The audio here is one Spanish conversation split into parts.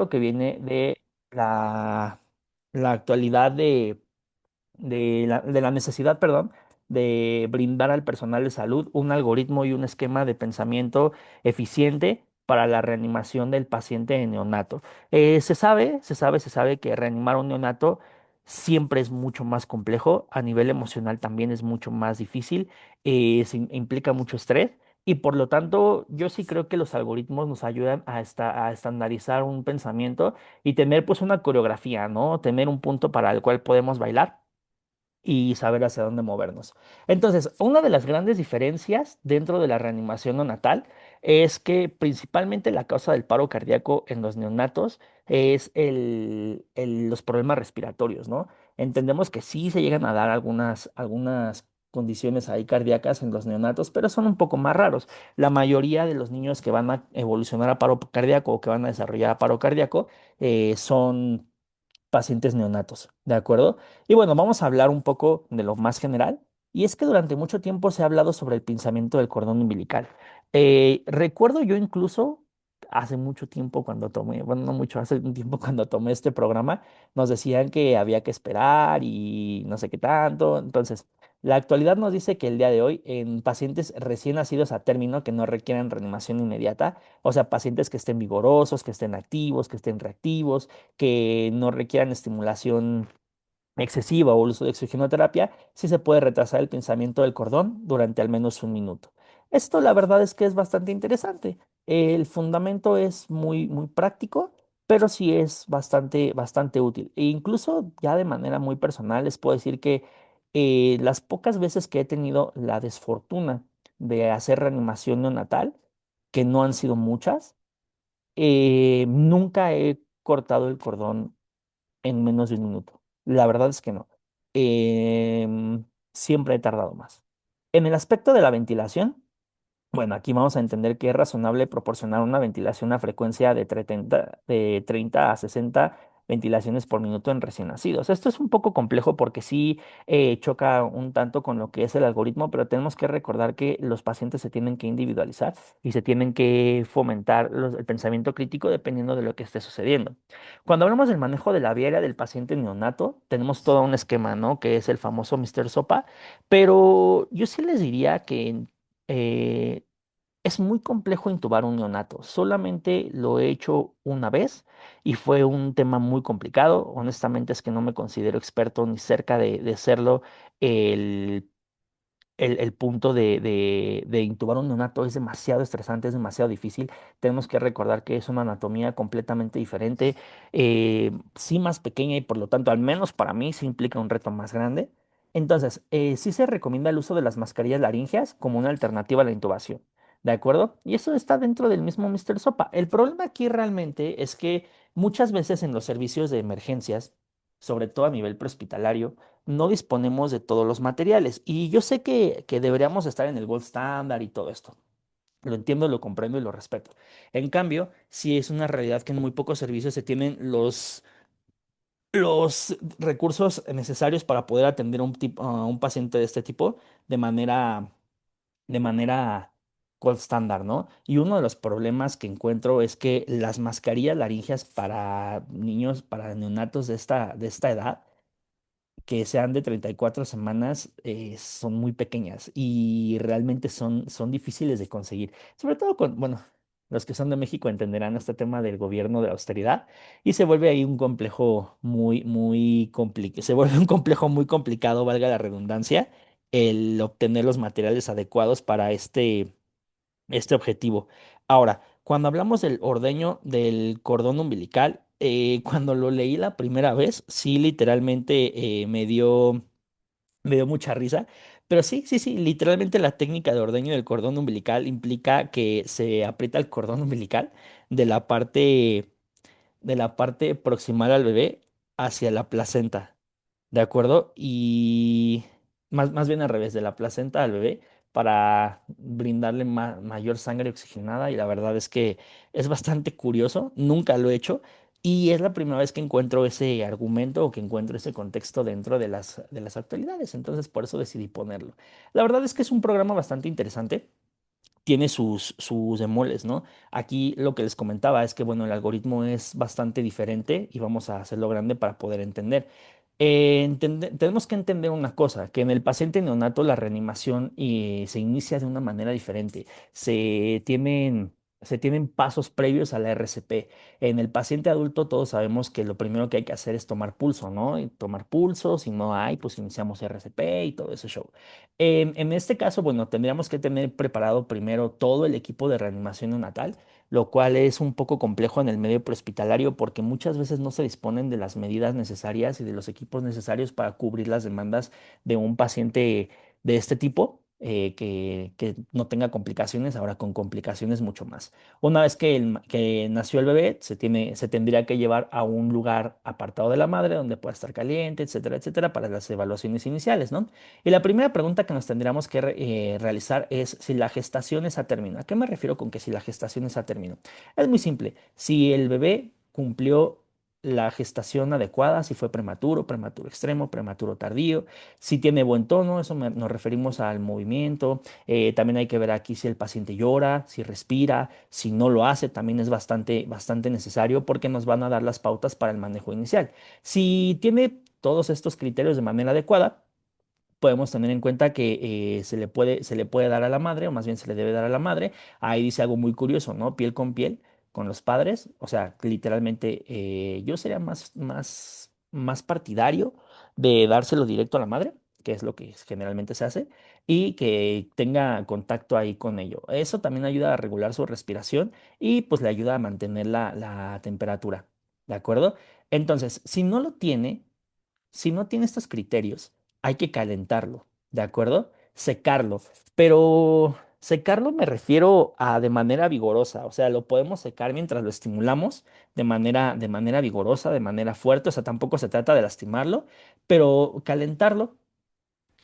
que viene de la, la actualidad de la necesidad, perdón, de brindar al personal de salud un algoritmo y un esquema de pensamiento eficiente para la reanimación del paciente neonato. Se sabe que reanimar un neonato siempre es mucho más complejo, a nivel emocional también es mucho más difícil, implica mucho estrés. Y por lo tanto, yo sí creo que los algoritmos nos ayudan a estandarizar un pensamiento y tener pues una coreografía, ¿no? Tener un punto para el cual podemos bailar y saber hacia dónde movernos. Entonces, una de las grandes diferencias dentro de la reanimación neonatal es que principalmente la causa del paro cardíaco en los neonatos es los problemas respiratorios, ¿no? Entendemos que sí se llegan a dar algunas condiciones ahí cardíacas en los neonatos, pero son un poco más raros. La mayoría de los niños que van a evolucionar a paro cardíaco o que van a desarrollar paro cardíaco son pacientes neonatos, ¿de acuerdo? Y bueno, vamos a hablar un poco de lo más general, y es que durante mucho tiempo se ha hablado sobre el pinzamiento del cordón umbilical. Recuerdo yo incluso hace mucho tiempo cuando tomé, bueno, no mucho, hace un tiempo cuando tomé este programa, nos decían que había que esperar y no sé qué tanto. Entonces, la actualidad nos dice que el día de hoy, en pacientes recién nacidos a término que no requieran reanimación inmediata, o sea, pacientes que estén vigorosos, que estén activos, que estén reactivos, que no requieran estimulación excesiva o el uso de oxigenoterapia, sí se puede retrasar el pinzamiento del cordón durante al menos un minuto. Esto la verdad es que es bastante interesante. El fundamento es muy, muy práctico, pero sí es bastante, bastante útil. E incluso ya de manera muy personal les puedo decir que las pocas veces que he tenido la desfortuna de hacer reanimación neonatal, que no han sido muchas, nunca he cortado el cordón en menos de un minuto. La verdad es que no. Siempre he tardado más. En el aspecto de la ventilación, bueno, aquí vamos a entender que es razonable proporcionar una ventilación a frecuencia de 30 a 60 ventilaciones por minuto en recién nacidos. Esto es un poco complejo porque sí choca un tanto con lo que es el algoritmo, pero tenemos que recordar que los pacientes se tienen que individualizar y se tienen que fomentar el pensamiento crítico dependiendo de lo que esté sucediendo. Cuando hablamos del manejo de la vía aérea del paciente neonato, tenemos todo un esquema, ¿no? Que es el famoso Mr. Sopa, pero yo sí les diría que eh, es muy complejo intubar un neonato. Solamente lo he hecho una vez y fue un tema muy complicado. Honestamente es que no me considero experto ni cerca de serlo. El, el punto de intubar un neonato es demasiado estresante, es demasiado difícil. Tenemos que recordar que es una anatomía completamente diferente, sí más pequeña y por lo tanto, al menos para mí, sí implica un reto más grande. Entonces, sí se recomienda el uso de las mascarillas laringeas como una alternativa a la intubación. ¿De acuerdo? Y eso está dentro del mismo Mr. Sopa. El problema aquí realmente es que muchas veces en los servicios de emergencias, sobre todo a nivel prehospitalario, no disponemos de todos los materiales. Y yo sé que deberíamos estar en el gold standard y todo esto. Lo entiendo, lo comprendo y lo respeto. En cambio, sí es una realidad que en muy pocos servicios se tienen los recursos necesarios para poder atender a un paciente de este tipo de manera gold standard, ¿no? Y uno de los problemas que encuentro es que las mascarillas laringeas para niños, para neonatos de esta edad, que sean de 34 semanas, son muy pequeñas y realmente son difíciles de conseguir. Sobre todo bueno, los que son de México entenderán este tema del gobierno de la austeridad y se vuelve ahí un complejo se vuelve un complejo muy complicado, valga la redundancia, el obtener los materiales adecuados para este objetivo. Ahora, cuando hablamos del ordeño del cordón umbilical, cuando lo leí la primera vez, sí, literalmente me dio mucha risa. Pero sí, sí, sí, literalmente la técnica de ordeño del cordón umbilical implica que se aprieta el cordón umbilical de la parte, de la parte proximal al bebé hacia la placenta. ¿De acuerdo? Y más bien al revés, de la placenta al bebé para brindarle mayor sangre oxigenada. Y la verdad es que es bastante curioso, nunca lo he hecho. Y es la primera vez que encuentro ese argumento o que encuentro ese contexto dentro de las actualidades. Entonces por eso decidí ponerlo. La verdad es que es un programa bastante interesante tiene sus bemoles, ¿no? Aquí lo que les comentaba es que, bueno, el algoritmo es bastante diferente y vamos a hacerlo grande para poder entender. Tenemos que entender una cosa, que en el paciente neonato la reanimación se inicia de una manera diferente. Se tienen, se tienen pasos previos a la RCP. En el paciente adulto todos sabemos que lo primero que hay que hacer es tomar pulso, ¿no? Y tomar pulso, si no hay, pues iniciamos RCP y todo ese show. En este caso, bueno, tendríamos que tener preparado primero todo el equipo de reanimación neonatal, lo cual es un poco complejo en el medio prehospitalario porque muchas veces no se disponen de las medidas necesarias y de los equipos necesarios para cubrir las demandas de un paciente de este tipo. Que no tenga complicaciones, ahora con complicaciones mucho más. Una vez que nació el bebé, se tendría que llevar a un lugar apartado de la madre donde pueda estar caliente, etcétera, etcétera, para las evaluaciones iniciales, ¿no? Y la primera pregunta que nos tendríamos que realizar es si la gestación es a término. ¿A qué me refiero con que si la gestación es a término? Es muy simple. Si el bebé cumplió la gestación adecuada, si fue prematuro, prematuro extremo, prematuro tardío, si tiene buen tono, nos referimos al movimiento. También hay que ver aquí si el paciente llora, si respira, si no lo hace, también es bastante, bastante necesario porque nos van a dar las pautas para el manejo inicial. Si tiene todos estos criterios de manera adecuada, podemos tener en cuenta que se le puede dar a la madre, o más bien se le debe dar a la madre. Ahí dice algo muy curioso, ¿no? Piel con piel con los padres. O sea, literalmente yo sería más partidario de dárselo directo a la madre, que es lo que generalmente se hace, y que tenga contacto ahí con ello. Eso también ayuda a regular su respiración y pues le ayuda a mantener la temperatura. ¿De acuerdo? Entonces, si no tiene estos criterios, hay que calentarlo, ¿de acuerdo? Secarlo, pero secarlo me refiero a de manera vigorosa, o sea, lo podemos secar mientras lo estimulamos de manera vigorosa, de manera fuerte, o sea, tampoco se trata de lastimarlo, pero calentarlo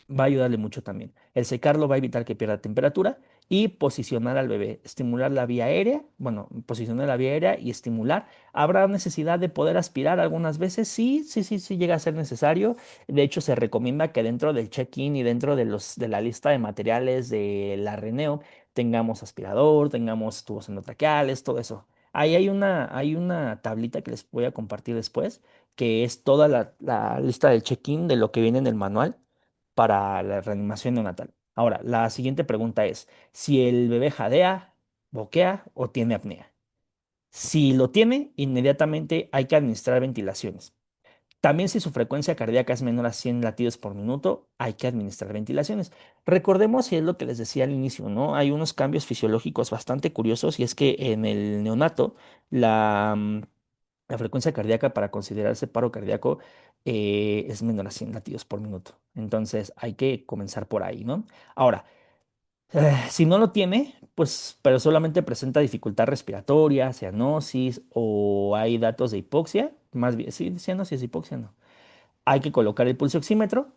va a ayudarle mucho también. El secarlo va a evitar que pierda temperatura y posicionar al bebé, estimular la vía aérea, bueno, posicionar la vía aérea y estimular. ¿Habrá necesidad de poder aspirar algunas veces? Sí, sí, sí, sí llega a ser necesario. De hecho, se recomienda que dentro del check-in y dentro de la lista de materiales de la Reneo tengamos aspirador, tengamos tubos endotraqueales, todo eso. Ahí hay una tablita que les voy a compartir después, que es toda la lista del check-in de lo que viene en el manual para la reanimación neonatal. Ahora, la siguiente pregunta es, si el bebé jadea, boquea o tiene apnea. Si lo tiene, inmediatamente hay que administrar ventilaciones. También si su frecuencia cardíaca es menor a 100 latidos por minuto, hay que administrar ventilaciones. Recordemos, y es lo que les decía al inicio, ¿no? Hay unos cambios fisiológicos bastante curiosos y es que en el neonato la frecuencia cardíaca para considerarse paro cardíaco es menor a 100 latidos por minuto. Entonces hay que comenzar por ahí, ¿no? Ahora, si no lo tiene, pues, pero solamente presenta dificultad respiratoria, cianosis o hay datos de hipoxia, más bien, sí, cianosis, hipoxia, no. Hay que colocar el pulso oxímetro,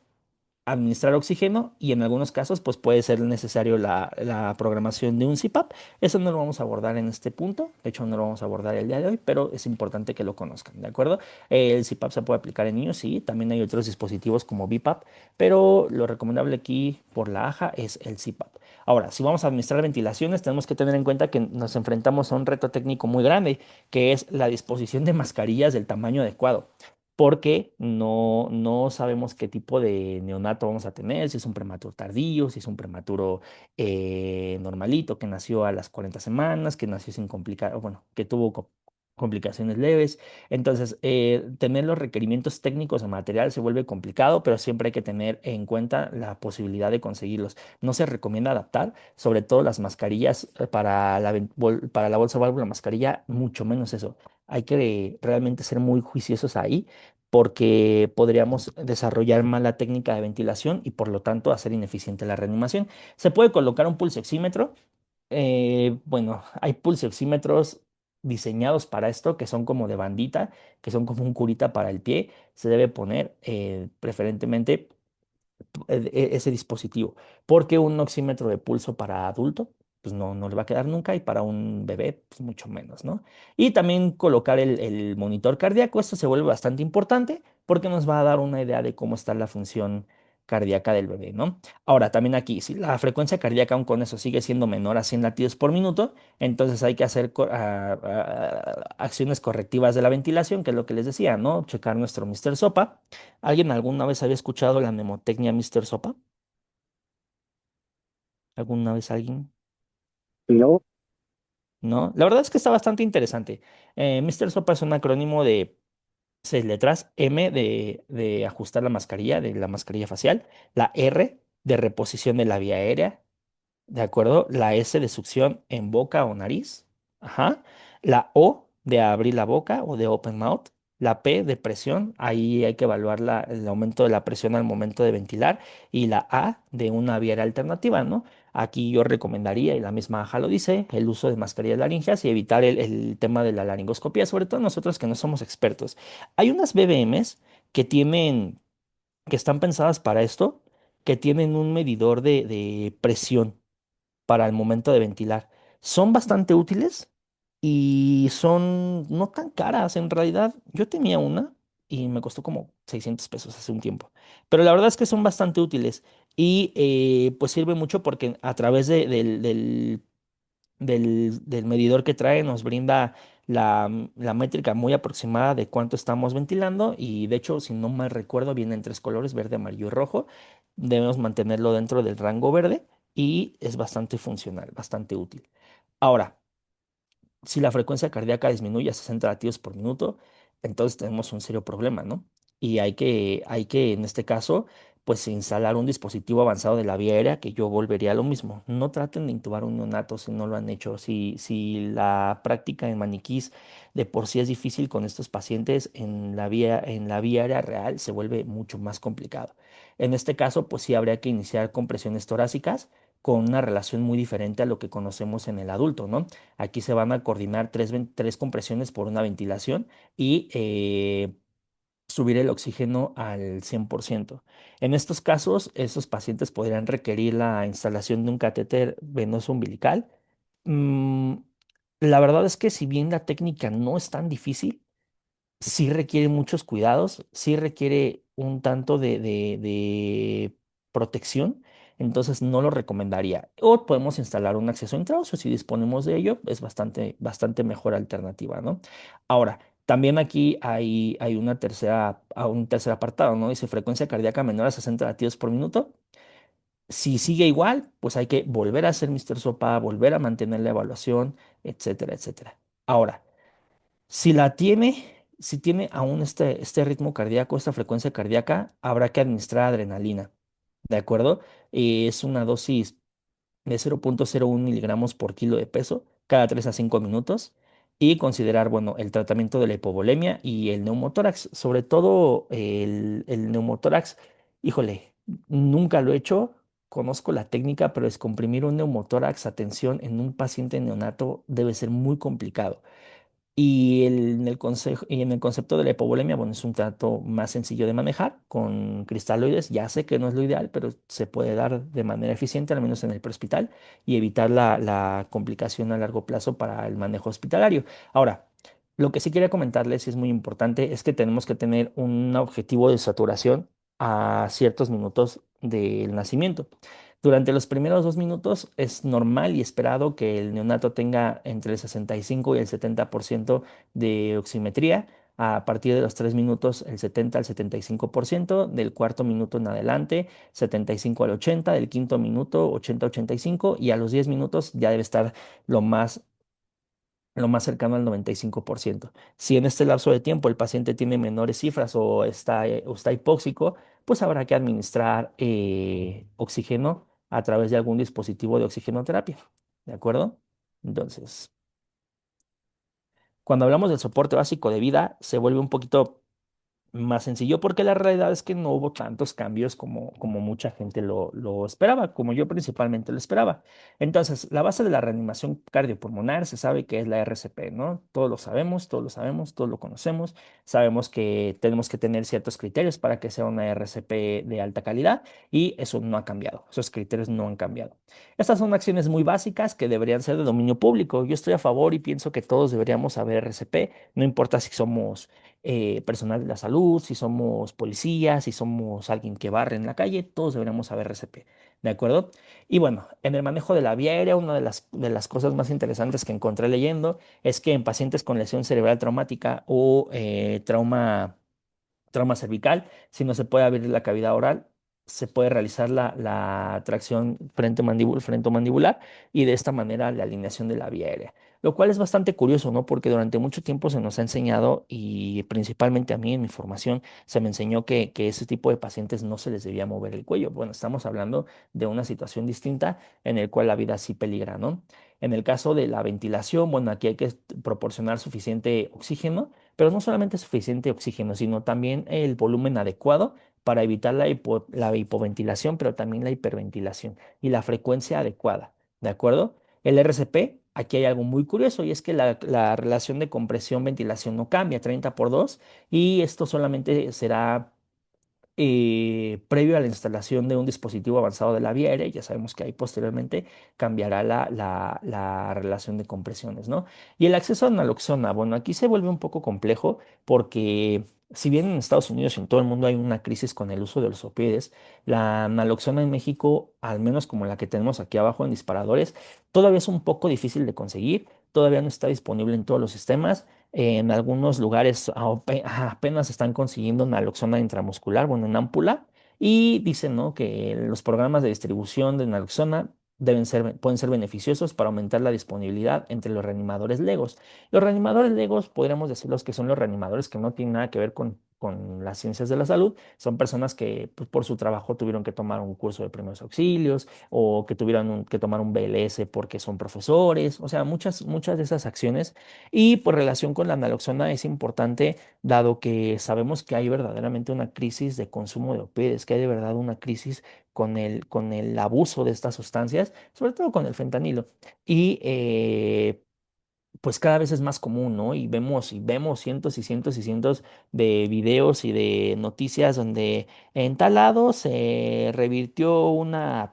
administrar oxígeno y en algunos casos pues puede ser necesario la programación de un CPAP. Eso no lo vamos a abordar en este punto, de hecho no lo vamos a abordar el día de hoy, pero es importante que lo conozcan, ¿de acuerdo? El CPAP se puede aplicar en niños, sí, también hay otros dispositivos como BiPAP, pero lo recomendable aquí por la AJA es el CPAP. Ahora, si vamos a administrar ventilaciones, tenemos que tener en cuenta que nos enfrentamos a un reto técnico muy grande, que es la disposición de mascarillas del tamaño adecuado porque no sabemos qué tipo de neonato vamos a tener, si es un prematuro tardío, si es un prematuro normalito, que nació a las 40 semanas, que nació sin complicar, bueno, que tuvo complicaciones leves. Entonces, tener los requerimientos técnicos de material se vuelve complicado, pero siempre hay que tener en cuenta la posibilidad de conseguirlos. No se recomienda adaptar, sobre todo las mascarillas para la bolsa válvula mascarilla, mucho menos eso. Hay que realmente ser muy juiciosos ahí porque podríamos desarrollar mala técnica de ventilación y por lo tanto hacer ineficiente la reanimación. Se puede colocar un pulsioxímetro. Bueno, hay pulsioxímetros diseñados para esto que son como de bandita, que son como un curita para el pie. Se debe poner preferentemente ese dispositivo, porque un oxímetro de pulso para adulto, pues no le va a quedar nunca y para un bebé, pues mucho menos, ¿no? Y también colocar el monitor cardíaco, esto se vuelve bastante importante porque nos va a dar una idea de cómo está la función. cardíaca del bebé, ¿no? Ahora, también aquí, si la frecuencia cardíaca aún con eso sigue siendo menor a 100 latidos por minuto, entonces hay que hacer acciones correctivas de la ventilación, que es lo que les decía, ¿no? Checar nuestro Mr. Sopa. ¿Alguien alguna vez había escuchado la mnemotecnia Mr. Sopa? ¿Alguna vez alguien? No, ¿No? La verdad es que está bastante interesante. Mr. Sopa es un acrónimo de 6 letras: M de ajustar la mascarilla, de la mascarilla facial, la R de reposición de la vía aérea, ¿de acuerdo? La S de succión en boca o nariz. Ajá. La O de abrir la boca o de open mouth. La P de presión, ahí hay que evaluar el aumento de la presión al momento de ventilar. Y la A de una vía aérea alternativa, ¿no? Aquí yo recomendaría, y la misma AJA lo dice, el uso de mascarillas laringeas y evitar el tema de la laringoscopía, sobre todo nosotros que no somos expertos. Hay unas BBMs que están pensadas para esto, que tienen un medidor de presión para el momento de ventilar. Son bastante útiles y son no tan caras. En realidad, yo tenía una y me costó como 600 pesos hace un tiempo. Pero la verdad es que son bastante útiles y pues sirve mucho porque a través del medidor que trae nos brinda la métrica muy aproximada de cuánto estamos ventilando y de hecho, si no mal recuerdo, viene en tres colores: verde, amarillo y rojo. Debemos mantenerlo dentro del rango verde y es bastante funcional, bastante útil. Ahora, si la frecuencia cardíaca disminuye a 60 latidos por minuto, entonces tenemos un serio problema, ¿no? Y hay que, en este caso, pues instalar un dispositivo avanzado de la vía aérea, que yo volvería a lo mismo. No traten de intubar un neonato si no lo han hecho. Si la práctica en maniquís de por sí es difícil con estos pacientes, en la vía aérea real se vuelve mucho más complicado. En este caso, pues sí habría que iniciar compresiones torácicas con una relación muy diferente a lo que conocemos en el adulto, ¿no? Aquí se van a coordinar tres compresiones por una ventilación y subir el oxígeno al 100%. En estos casos, esos pacientes podrían requerir la instalación de un catéter venoso umbilical. Mm, la verdad es que si bien la técnica no es tan difícil, sí requiere muchos cuidados, sí requiere un tanto de protección, entonces no lo recomendaría. O podemos instalar un acceso intraóseo si disponemos de ello, es bastante, bastante mejor alternativa, ¿no? Ahora, también aquí hay un tercer apartado, ¿no? Dice frecuencia cardíaca menor a 60 latidos por minuto. Si sigue igual, pues hay que volver a hacer Mr. Sopa, volver a mantener la evaluación, etcétera, etcétera. Ahora, si tiene aún este ritmo cardíaco, esta frecuencia cardíaca, habrá que administrar adrenalina, ¿de acuerdo? Es una dosis de 0,01 miligramos por kilo de peso cada 3 a 5 minutos y considerar, bueno, el tratamiento de la hipovolemia y el neumotórax, sobre todo el neumotórax. Híjole, nunca lo he hecho, conozco la técnica, pero descomprimir un neumotórax a tensión en un paciente neonato debe ser muy complicado. Y en el concepto de la hipovolemia, bueno, es un trato más sencillo de manejar con cristaloides. Ya sé que no es lo ideal, pero se puede dar de manera eficiente, al menos en el prehospital, y evitar la complicación a largo plazo para el manejo hospitalario. Ahora, lo que sí quería comentarles, y es muy importante, es que tenemos que tener un objetivo de saturación a ciertos minutos del nacimiento. Durante los primeros 2 minutos es normal y esperado que el neonato tenga entre el 65 y el 70% de oximetría. A partir de los 3 minutos, el 70 al 75%; del cuarto minuto en adelante, 75 al 80%; del quinto minuto, 80-85%; y a los 10 minutos ya debe estar lo más cercano al 95%. Si en este lapso de tiempo el paciente tiene menores cifras o está hipóxico, pues habrá que administrar oxígeno a través de algún dispositivo de oxigenoterapia. ¿De acuerdo? Entonces, cuando hablamos del soporte básico de vida, se vuelve un poquito más sencillo porque la realidad es que no hubo tantos cambios como mucha gente lo esperaba, como yo principalmente lo esperaba. Entonces, la base de la reanimación cardiopulmonar se sabe que es la RCP, ¿no? Todos lo sabemos, todos lo sabemos, todos lo conocemos. Sabemos que tenemos que tener ciertos criterios para que sea una RCP de alta calidad y eso no ha cambiado, esos criterios no han cambiado. Estas son acciones muy básicas que deberían ser de dominio público. Yo estoy a favor y pienso que todos deberíamos saber RCP, no importa si somos personal de la salud, si somos policías, si somos alguien que barre en la calle, todos deberíamos saber RCP, ¿de acuerdo? Y bueno, en el manejo de la vía aérea, una de las cosas más interesantes que encontré leyendo es que en pacientes con lesión cerebral traumática o trauma cervical, si no se puede abrir la cavidad oral, se puede realizar la tracción frente-mandibular y de esta manera la alineación de la vía aérea. Lo cual es bastante curioso, ¿no? Porque durante mucho tiempo se nos ha enseñado, y principalmente a mí en mi formación, se me enseñó que ese tipo de pacientes no se les debía mover el cuello. Bueno, estamos hablando de una situación distinta en el cual la vida sí peligra, ¿no? En el caso de la ventilación, bueno, aquí hay que proporcionar suficiente oxígeno, pero no solamente suficiente oxígeno, sino también el volumen adecuado para evitar la hipoventilación, pero también la hiperventilación y la frecuencia adecuada, ¿de acuerdo? El RCP, aquí hay algo muy curioso y es que la relación de compresión-ventilación no cambia, 30 por 2, y esto solamente será previo a la instalación de un dispositivo avanzado de la vía aérea. Ya sabemos que ahí posteriormente cambiará la relación de compresiones, ¿no? Y el acceso a naloxona, bueno, aquí se vuelve un poco complejo porque si bien en Estados Unidos y en todo el mundo hay una crisis con el uso de los opioides, la naloxona en México, al menos como la que tenemos aquí abajo en disparadores, todavía es un poco difícil de conseguir, todavía no está disponible en todos los sistemas. En algunos lugares apenas están consiguiendo naloxona intramuscular, bueno, en ámpula, y dicen, ¿no?, que los programas de distribución de naloxona pueden ser beneficiosos para aumentar la disponibilidad entre los reanimadores legos. Los reanimadores legos, podríamos decirlos que son los reanimadores que no tienen nada que ver con las ciencias de la salud, son personas que pues, por su trabajo tuvieron que tomar un curso de primeros auxilios o que tuvieron que tomar un BLS porque son profesores, o sea, muchas de esas acciones y por relación con la naloxona es importante, dado que sabemos que hay verdaderamente una crisis de consumo de opioides, que hay de verdad una crisis con el abuso de estas sustancias, sobre todo con el fentanilo. Y pues cada vez es más común, ¿no? Y vemos cientos y cientos y cientos de videos y de noticias donde en tal lado se revirtió una,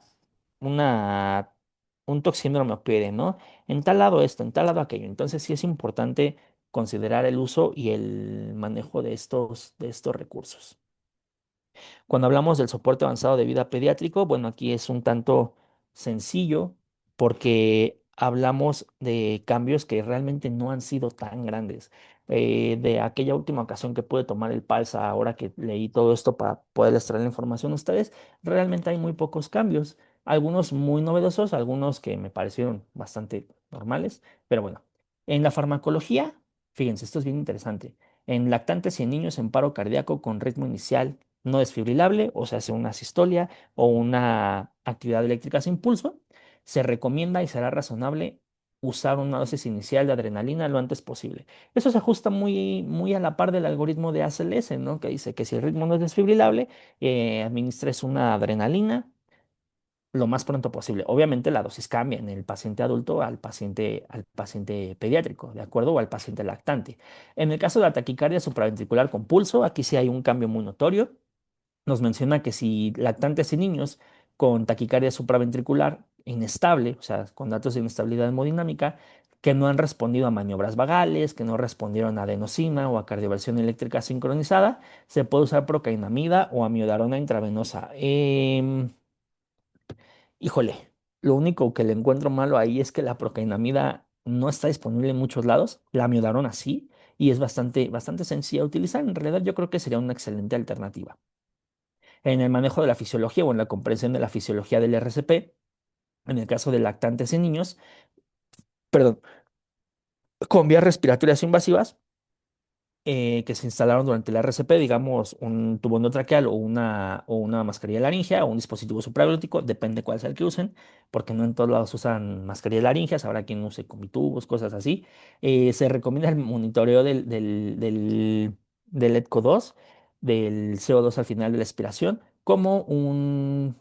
un toxíndrome opioide, ¿no? En tal lado esto, en tal lado aquello. Entonces sí es importante considerar el uso y el manejo de estos recursos. Cuando hablamos del soporte avanzado de vida pediátrico, bueno, aquí es un tanto sencillo porque hablamos de cambios que realmente no han sido tan grandes. De aquella última ocasión que pude tomar el Palsa, ahora que leí todo esto para poderles traer la información a ustedes, realmente hay muy pocos cambios. Algunos muy novedosos, algunos que me parecieron bastante normales, pero bueno. En la farmacología, fíjense, esto es bien interesante. En lactantes y en niños en paro cardíaco con ritmo inicial no desfibrilable, o se hace una sistolia o una actividad eléctrica sin pulso, se recomienda y será razonable usar una dosis inicial de adrenalina lo antes posible. Eso se ajusta muy a la par del algoritmo de ACLS, ¿no? Que dice que si el ritmo no es desfibrilable, administres una adrenalina lo más pronto posible. Obviamente la dosis cambia en el paciente adulto al paciente pediátrico, ¿de acuerdo? O al paciente lactante. En el caso de la taquicardia supraventricular con pulso, aquí sí hay un cambio muy notorio. Nos menciona que si lactantes y niños con taquicardia supraventricular inestable, o sea, con datos de inestabilidad hemodinámica, que no han respondido a maniobras vagales, que no respondieron a adenosina o a cardioversión eléctrica sincronizada, se puede usar procainamida o amiodarona intravenosa. Híjole, lo único que le encuentro malo ahí es que la procainamida no está disponible en muchos lados, la amiodarona sí, y es bastante sencilla de utilizar. En realidad yo creo que sería una excelente alternativa. En el manejo de la fisiología o en la comprensión de la fisiología del RCP, en el caso de lactantes y niños, perdón, con vías respiratorias invasivas que se instalaron durante el RCP, digamos un tubo endotraqueal o una mascarilla laringea o un dispositivo supraglótico, depende cuál sea el que usen, porque no en todos lados usan mascarillas laringeas, habrá quien use comitubos, cosas así. Se recomienda el monitoreo del ETCO2, del CO2 al final de la expiración, como un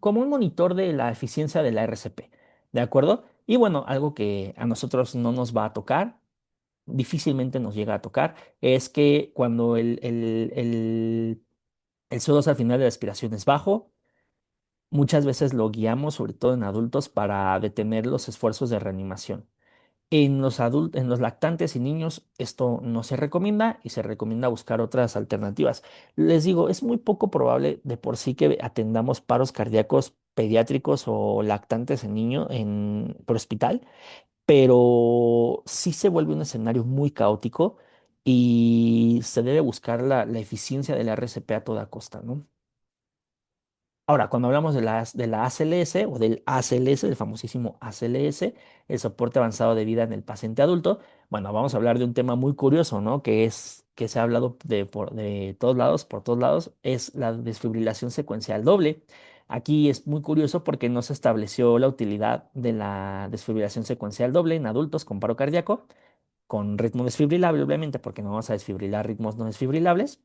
monitor de la eficiencia de la RCP, ¿de acuerdo? Y bueno, algo que a nosotros no nos va a tocar, difícilmente nos llega a tocar, es que cuando el CO2 al final de la expiración es bajo, muchas veces lo guiamos, sobre todo en adultos, para detener los esfuerzos de reanimación. En los lactantes y niños esto no se recomienda y se recomienda buscar otras alternativas. Les digo, es muy poco probable de por sí que atendamos paros cardíacos pediátricos o lactantes en niños por hospital, pero sí se vuelve un escenario muy caótico y se debe buscar la eficiencia del RCP a toda costa, ¿no? Ahora, cuando hablamos de la ACLS o del ACLS, del famosísimo ACLS, el soporte avanzado de vida en el paciente adulto, bueno, vamos a hablar de un tema muy curioso, ¿no? Que se ha hablado de todos lados, por todos lados, es la desfibrilación secuencial doble. Aquí es muy curioso porque no se estableció la utilidad de la desfibrilación secuencial doble en adultos con paro cardíaco, con ritmo desfibrilable, obviamente, porque no vamos a desfibrilar ritmos no desfibrilables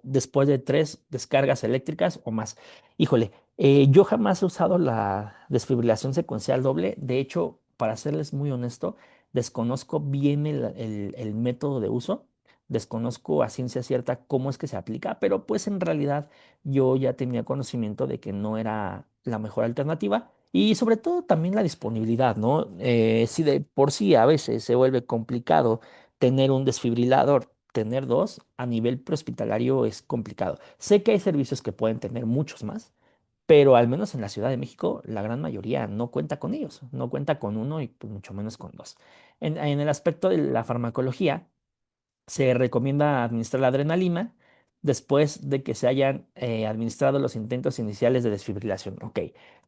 después de 3 descargas eléctricas o más. Híjole, yo jamás he usado la desfibrilación secuencial doble. De hecho, para serles muy honesto, desconozco bien el método de uso. Desconozco a ciencia cierta cómo es que se aplica, pero pues en realidad yo ya tenía conocimiento de que no era la mejor alternativa y sobre todo también la disponibilidad, ¿no? Si de por sí a veces se vuelve complicado tener un desfibrilador, tener dos a nivel prehospitalario es complicado. Sé que hay servicios que pueden tener muchos más, pero al menos en la Ciudad de México la gran mayoría no cuenta con ellos, no cuenta con uno y pues, mucho menos con dos. En el aspecto de la farmacología, se recomienda administrar la adrenalina después de que se hayan administrado los intentos iniciales de desfibrilación. Ok,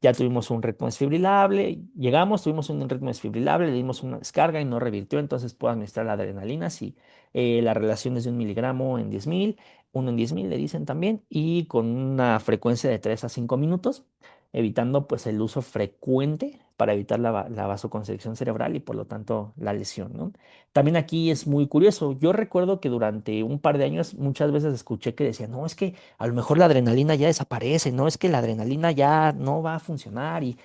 ya tuvimos un ritmo desfibrilable, llegamos, tuvimos un ritmo desfibrilable, le dimos una descarga y no revirtió, entonces puedo administrar la adrenalina si la relación es de 1 miligramo en 10.000, uno en 10.000 le dicen también, y con una frecuencia de 3 a 5 minutos, evitando pues el uso frecuente para evitar la vasoconstricción cerebral y por lo tanto la lesión, ¿no? También aquí es muy curioso. Yo recuerdo que durante un par de años muchas veces escuché que decían, no, es que a lo mejor la adrenalina ya desaparece, no, es que la adrenalina ya no va a funcionar. Y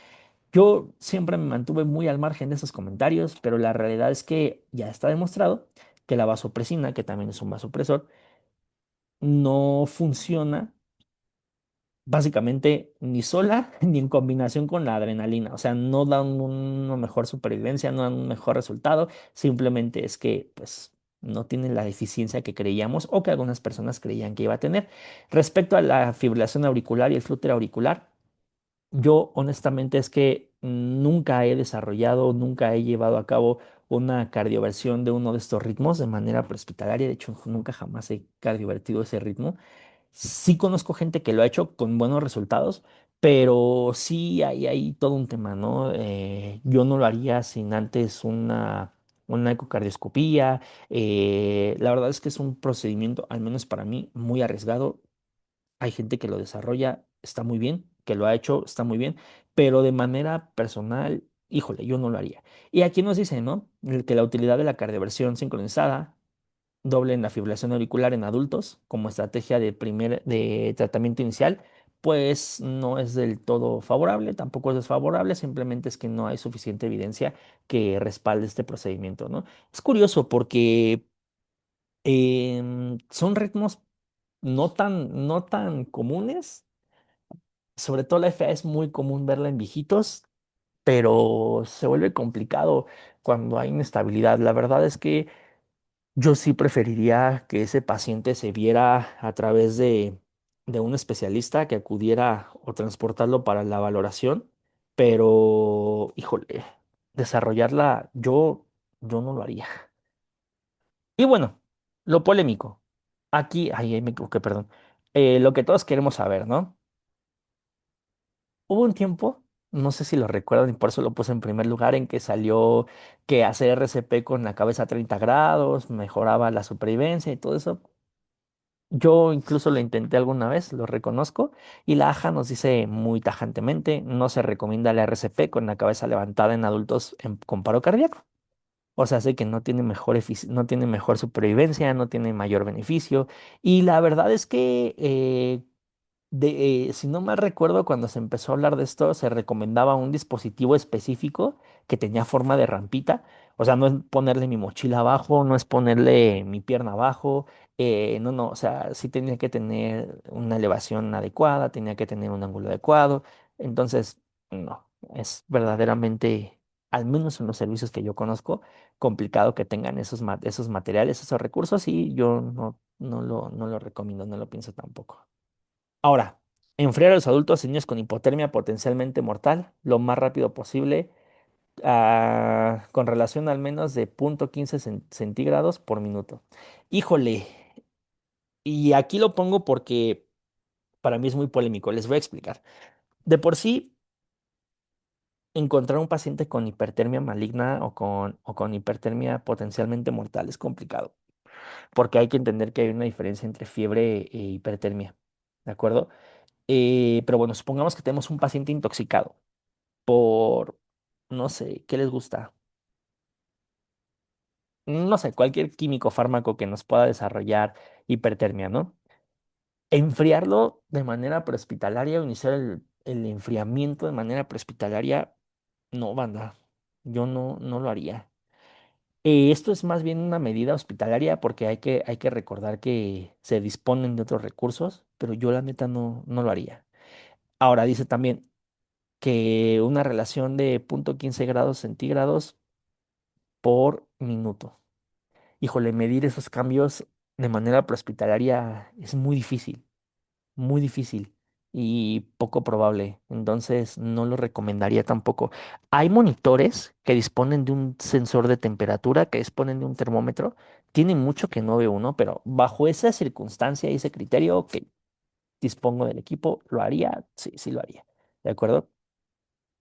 yo siempre me mantuve muy al margen de esos comentarios, pero la realidad es que ya está demostrado que la vasopresina, que también es un vasopresor, no funciona básicamente ni sola ni en combinación con la adrenalina. O sea, no dan una mejor supervivencia, no dan un mejor resultado. Simplemente es que, pues, no tienen la eficiencia que creíamos o que algunas personas creían que iba a tener. Respecto a la fibrilación auricular y el flúter auricular, yo honestamente es que nunca he desarrollado, nunca he llevado a cabo una cardioversión de uno de estos ritmos de manera prehospitalaria. De hecho, nunca jamás he cardiovertido ese ritmo. Sí conozco gente que lo ha hecho con buenos resultados, pero sí hay todo un tema, ¿no? Yo no lo haría sin antes una ecocardioscopía. La verdad es que es un procedimiento, al menos para mí, muy arriesgado. Hay gente que lo desarrolla, está muy bien, que lo ha hecho, está muy bien, pero de manera personal, híjole, yo no lo haría. Y aquí nos dice, ¿no? Que la utilidad de la cardioversión sincronizada doble en la fibrilación auricular en adultos como estrategia de tratamiento inicial, pues no es del todo favorable, tampoco es desfavorable, simplemente es que no hay suficiente evidencia que respalde este procedimiento, ¿no? Es curioso porque son ritmos no tan comunes, sobre todo la FA es muy común verla en viejitos, pero se vuelve complicado cuando hay inestabilidad. La verdad es que yo sí preferiría que ese paciente se viera a través de un especialista que acudiera o transportarlo para la valoración, pero, híjole, desarrollarla yo no lo haría. Y bueno, lo polémico. Aquí, ay, ahí me equivoqué, perdón. Lo que todos queremos saber, ¿no? Hubo un tiempo, no sé si lo recuerdan y por eso lo puse en primer lugar, en que salió que hacer RCP con la cabeza a 30 grados mejoraba la supervivencia y todo eso. Yo incluso lo intenté alguna vez, lo reconozco, y la AJA nos dice muy tajantemente, no se recomienda la RCP con la cabeza levantada en adultos con paro cardíaco. O sea, sé que no tiene no tiene mejor supervivencia, no tiene mayor beneficio. Y la verdad es que si no mal recuerdo, cuando se empezó a hablar de esto, se recomendaba un dispositivo específico que tenía forma de rampita. O sea, no es ponerle mi mochila abajo, no es ponerle mi pierna abajo. No, no, o sea, sí tenía que tener una elevación adecuada, tenía que tener un ángulo adecuado. Entonces, no, es verdaderamente. al menos en los servicios que yo conozco, complicado que tengan esos materiales, esos recursos, y yo no lo recomiendo, no lo pienso tampoco. Ahora, enfriar a los adultos y niños con hipotermia potencialmente mortal lo más rápido posible, con relación al menos de 0,15 centígrados por minuto. Híjole, y aquí lo pongo porque para mí es muy polémico, les voy a explicar. De por sí, encontrar un paciente con hipertermia maligna o con hipertermia potencialmente mortal es complicado, porque hay que entender que hay una diferencia entre fiebre e hipertermia, ¿de acuerdo? Pero bueno, supongamos que tenemos un paciente intoxicado por, no sé, ¿qué les gusta? No sé, cualquier químico fármaco que nos pueda desarrollar hipertermia, ¿no? Enfriarlo de manera prehospitalaria o iniciar el enfriamiento de manera prehospitalaria, no, banda, yo no lo haría. Esto es más bien una medida hospitalaria porque hay que recordar que se disponen de otros recursos, pero yo la neta no lo haría. Ahora dice también que una relación de 0,15 grados centígrados por minuto. Híjole, medir esos cambios de manera prehospitalaria es muy difícil y poco probable. Entonces, no lo recomendaría tampoco. Hay monitores que disponen de un sensor de temperatura, que disponen de un termómetro. Tiene mucho que no veo uno, pero bajo esa circunstancia y ese criterio que dispongo del equipo, ¿lo haría? Sí, sí lo haría. ¿De acuerdo?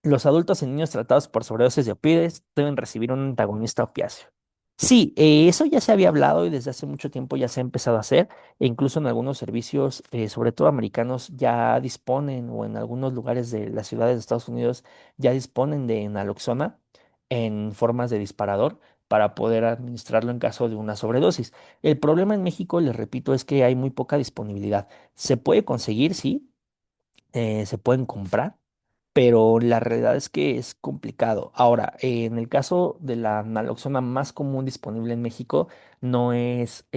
Los adultos y niños tratados por sobredosis de opioides deben recibir un antagonista opiáceo. Sí, eso ya se había hablado y desde hace mucho tiempo ya se ha empezado a hacer, e incluso en algunos servicios, sobre todo americanos, ya disponen, o en algunos lugares de las ciudades de Estados Unidos ya disponen de naloxona en formas de disparador para poder administrarlo en caso de una sobredosis. El problema en México, les repito, es que hay muy poca disponibilidad. Se puede conseguir, sí, se pueden comprar, pero la realidad es que es complicado. Ahora, en el caso de la naloxona más común disponible en México, no es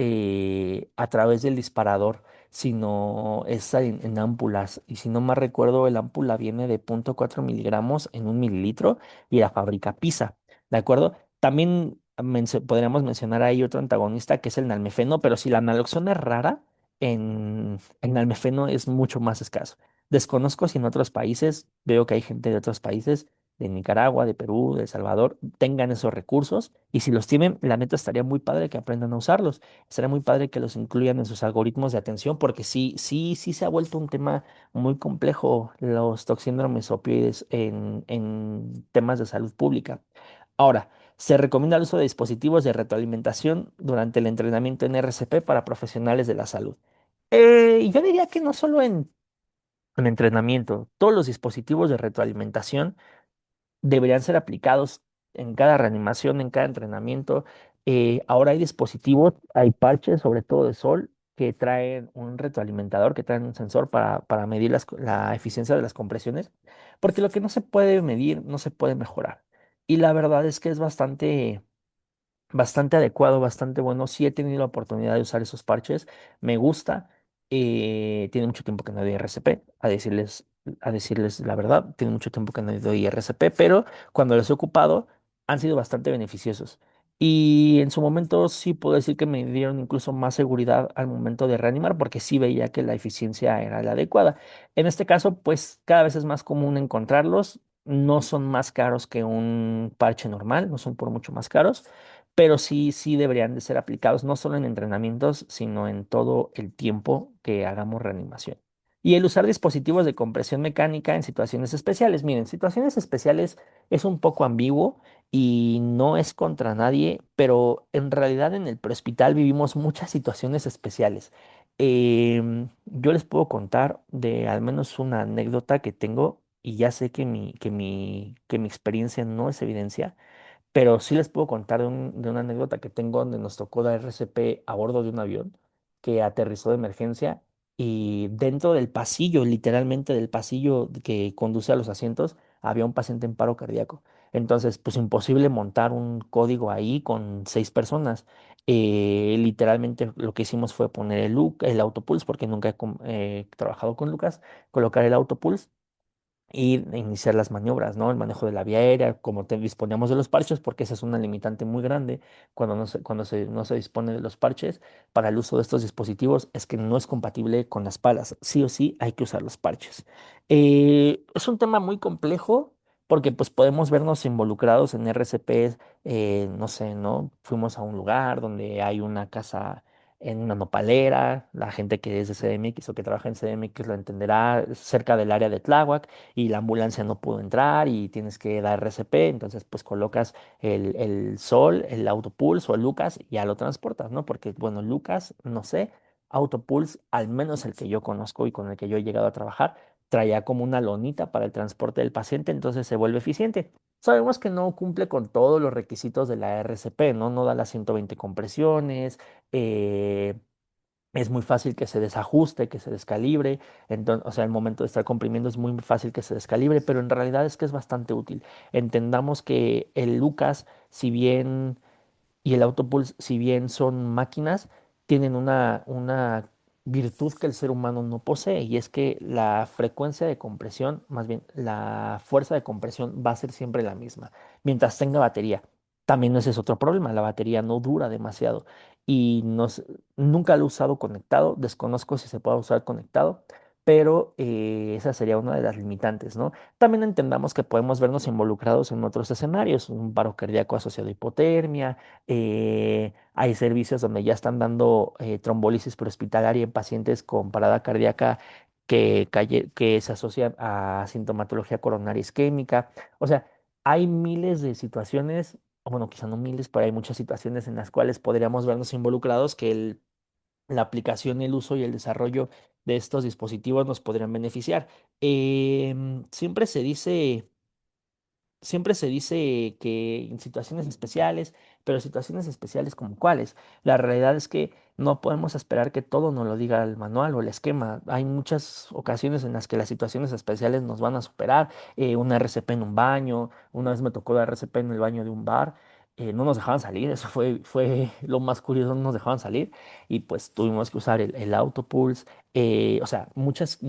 a través del disparador, sino es en ámpulas. Y si no mal recuerdo, el ámpula viene de 0,4 miligramos en 1 mililitro y la fábrica Pisa, ¿de acuerdo? También podríamos mencionar ahí otro antagonista que es el nalmefeno, pero si la naloxona es rara, en nalmefeno es mucho más escaso. Desconozco si en otros países, veo que hay gente de otros países, de Nicaragua, de Perú, de El Salvador, tengan esos recursos, y si los tienen, la neta estaría muy padre que aprendan a usarlos. Estaría muy padre que los incluyan en sus algoritmos de atención, porque sí, sí, sí se ha vuelto un tema muy complejo los toxíndromes opioides en temas de salud pública. Ahora, se recomienda el uso de dispositivos de retroalimentación durante el entrenamiento en RCP para profesionales de la salud. Yo diría que no solo en entrenamiento, todos los dispositivos de retroalimentación deberían ser aplicados en cada reanimación, en cada entrenamiento. Ahora hay dispositivos, hay parches, sobre todo de sol, que traen un retroalimentador, que traen un sensor para medir la eficiencia de las compresiones, porque lo que no se puede medir no se puede mejorar. Y la verdad es que es bastante adecuado, bastante bueno. Sí he tenido la oportunidad de usar esos parches, me gusta. Tiene mucho tiempo que no doy RCP, a decirles la verdad, tiene mucho tiempo que no doy RCP, pero cuando los he ocupado han sido bastante beneficiosos. Y en su momento sí puedo decir que me dieron incluso más seguridad al momento de reanimar, porque sí veía que la eficiencia era la adecuada. En este caso, pues cada vez es más común encontrarlos. No son más caros que un parche normal, no son por mucho más caros, pero sí, sí deberían de ser aplicados no solo en entrenamientos, sino en todo el tiempo que hagamos reanimación. Y el usar dispositivos de compresión mecánica en situaciones especiales. Miren, situaciones especiales es un poco ambiguo y no es contra nadie, pero en realidad en el prehospital vivimos muchas situaciones especiales. Yo les puedo contar de al menos una anécdota que tengo, y ya sé que mi experiencia no es evidencia, pero sí les puedo contar de una anécdota que tengo donde nos tocó dar RCP a bordo de un avión que aterrizó de emergencia, y dentro del pasillo, literalmente del pasillo que conduce a los asientos, había un paciente en paro cardíaco. Entonces, pues imposible montar un código ahí con 6 personas. Literalmente lo que hicimos fue poner el autopulse, porque nunca he trabajado con Lucas, colocar el autopulse y iniciar las maniobras, ¿no? El manejo de la vía aérea, como disponíamos de los parches, porque esa es una limitante muy grande cuando no se dispone de los parches para el uso de estos dispositivos, es que no es compatible con las palas. Sí o sí hay que usar los parches. Es un tema muy complejo porque pues podemos vernos involucrados en RCPs, no sé, ¿no? Fuimos a un lugar donde hay una casa en una nopalera, la gente que es de CDMX o que trabaja en CDMX lo entenderá, cerca del área de Tláhuac y la ambulancia no pudo entrar y tienes que dar RCP, entonces pues colocas el Sol, el Autopulse o el Lucas y ya lo transportas, ¿no? Porque bueno, Lucas, no sé, Autopulse, al menos el que yo conozco y con el que yo he llegado a trabajar, traía como una lonita para el transporte del paciente, entonces se vuelve eficiente. Sabemos que no cumple con todos los requisitos de la RCP, ¿no? No da las 120 compresiones, eh, es muy fácil que se desajuste, que se descalibre. Entonces, o sea, el momento de estar comprimiendo es muy fácil que se descalibre, pero en realidad es que es bastante útil. Entendamos que el Lucas, si bien y el Autopulse, si bien son máquinas, tienen una virtud que el ser humano no posee, y es que la frecuencia de compresión, más bien la fuerza de compresión va a ser siempre la misma, mientras tenga batería. También ese es otro problema, la batería no dura demasiado y nunca lo he usado conectado, desconozco si se puede usar conectado, pero esa sería una de las limitantes, ¿no? También entendamos que podemos vernos involucrados en otros escenarios, un paro cardíaco asociado a hipotermia, hay servicios donde ya están dando trombólisis prehospitalaria en pacientes con parada cardíaca que se asocia a sintomatología coronaria isquémica. O sea, hay miles de situaciones, o bueno, quizá no miles, pero hay muchas situaciones en las cuales podríamos vernos involucrados que la aplicación, el uso y el desarrollo de estos dispositivos nos podrían beneficiar. Siempre se dice que en situaciones especiales, pero situaciones especiales como cuáles. La realidad es que no podemos esperar que todo nos lo diga el manual o el esquema. Hay muchas ocasiones en las que las situaciones especiales nos van a superar. Una RCP en un baño, una vez me tocó la RCP en el baño de un bar. No nos dejaban salir, eso fue lo más curioso, no nos dejaban salir y pues tuvimos que usar el Autopulse, o sea, muchas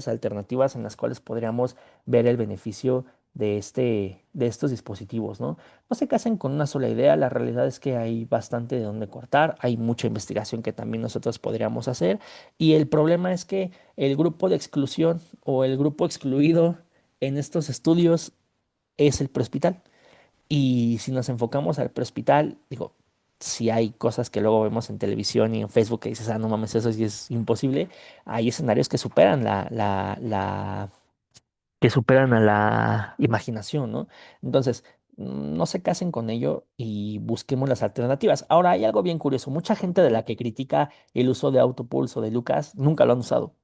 alternativas en las cuales podríamos ver el beneficio de estos dispositivos, ¿no? No se casen con una sola idea, la realidad es que hay bastante de dónde cortar, hay mucha investigación que también nosotros podríamos hacer y el problema es que el grupo de exclusión o el grupo excluido en estos estudios es el prehospital. Y si nos enfocamos al prehospital, digo, si hay cosas que luego vemos en televisión y en Facebook que dices, ah, no mames, eso sí es imposible, hay escenarios que superan que superan a la imaginación, ¿no? Entonces, no se casen con ello y busquemos las alternativas. Ahora, hay algo bien curioso. Mucha gente de la que critica el uso de Autopulse o de Lucas nunca lo han usado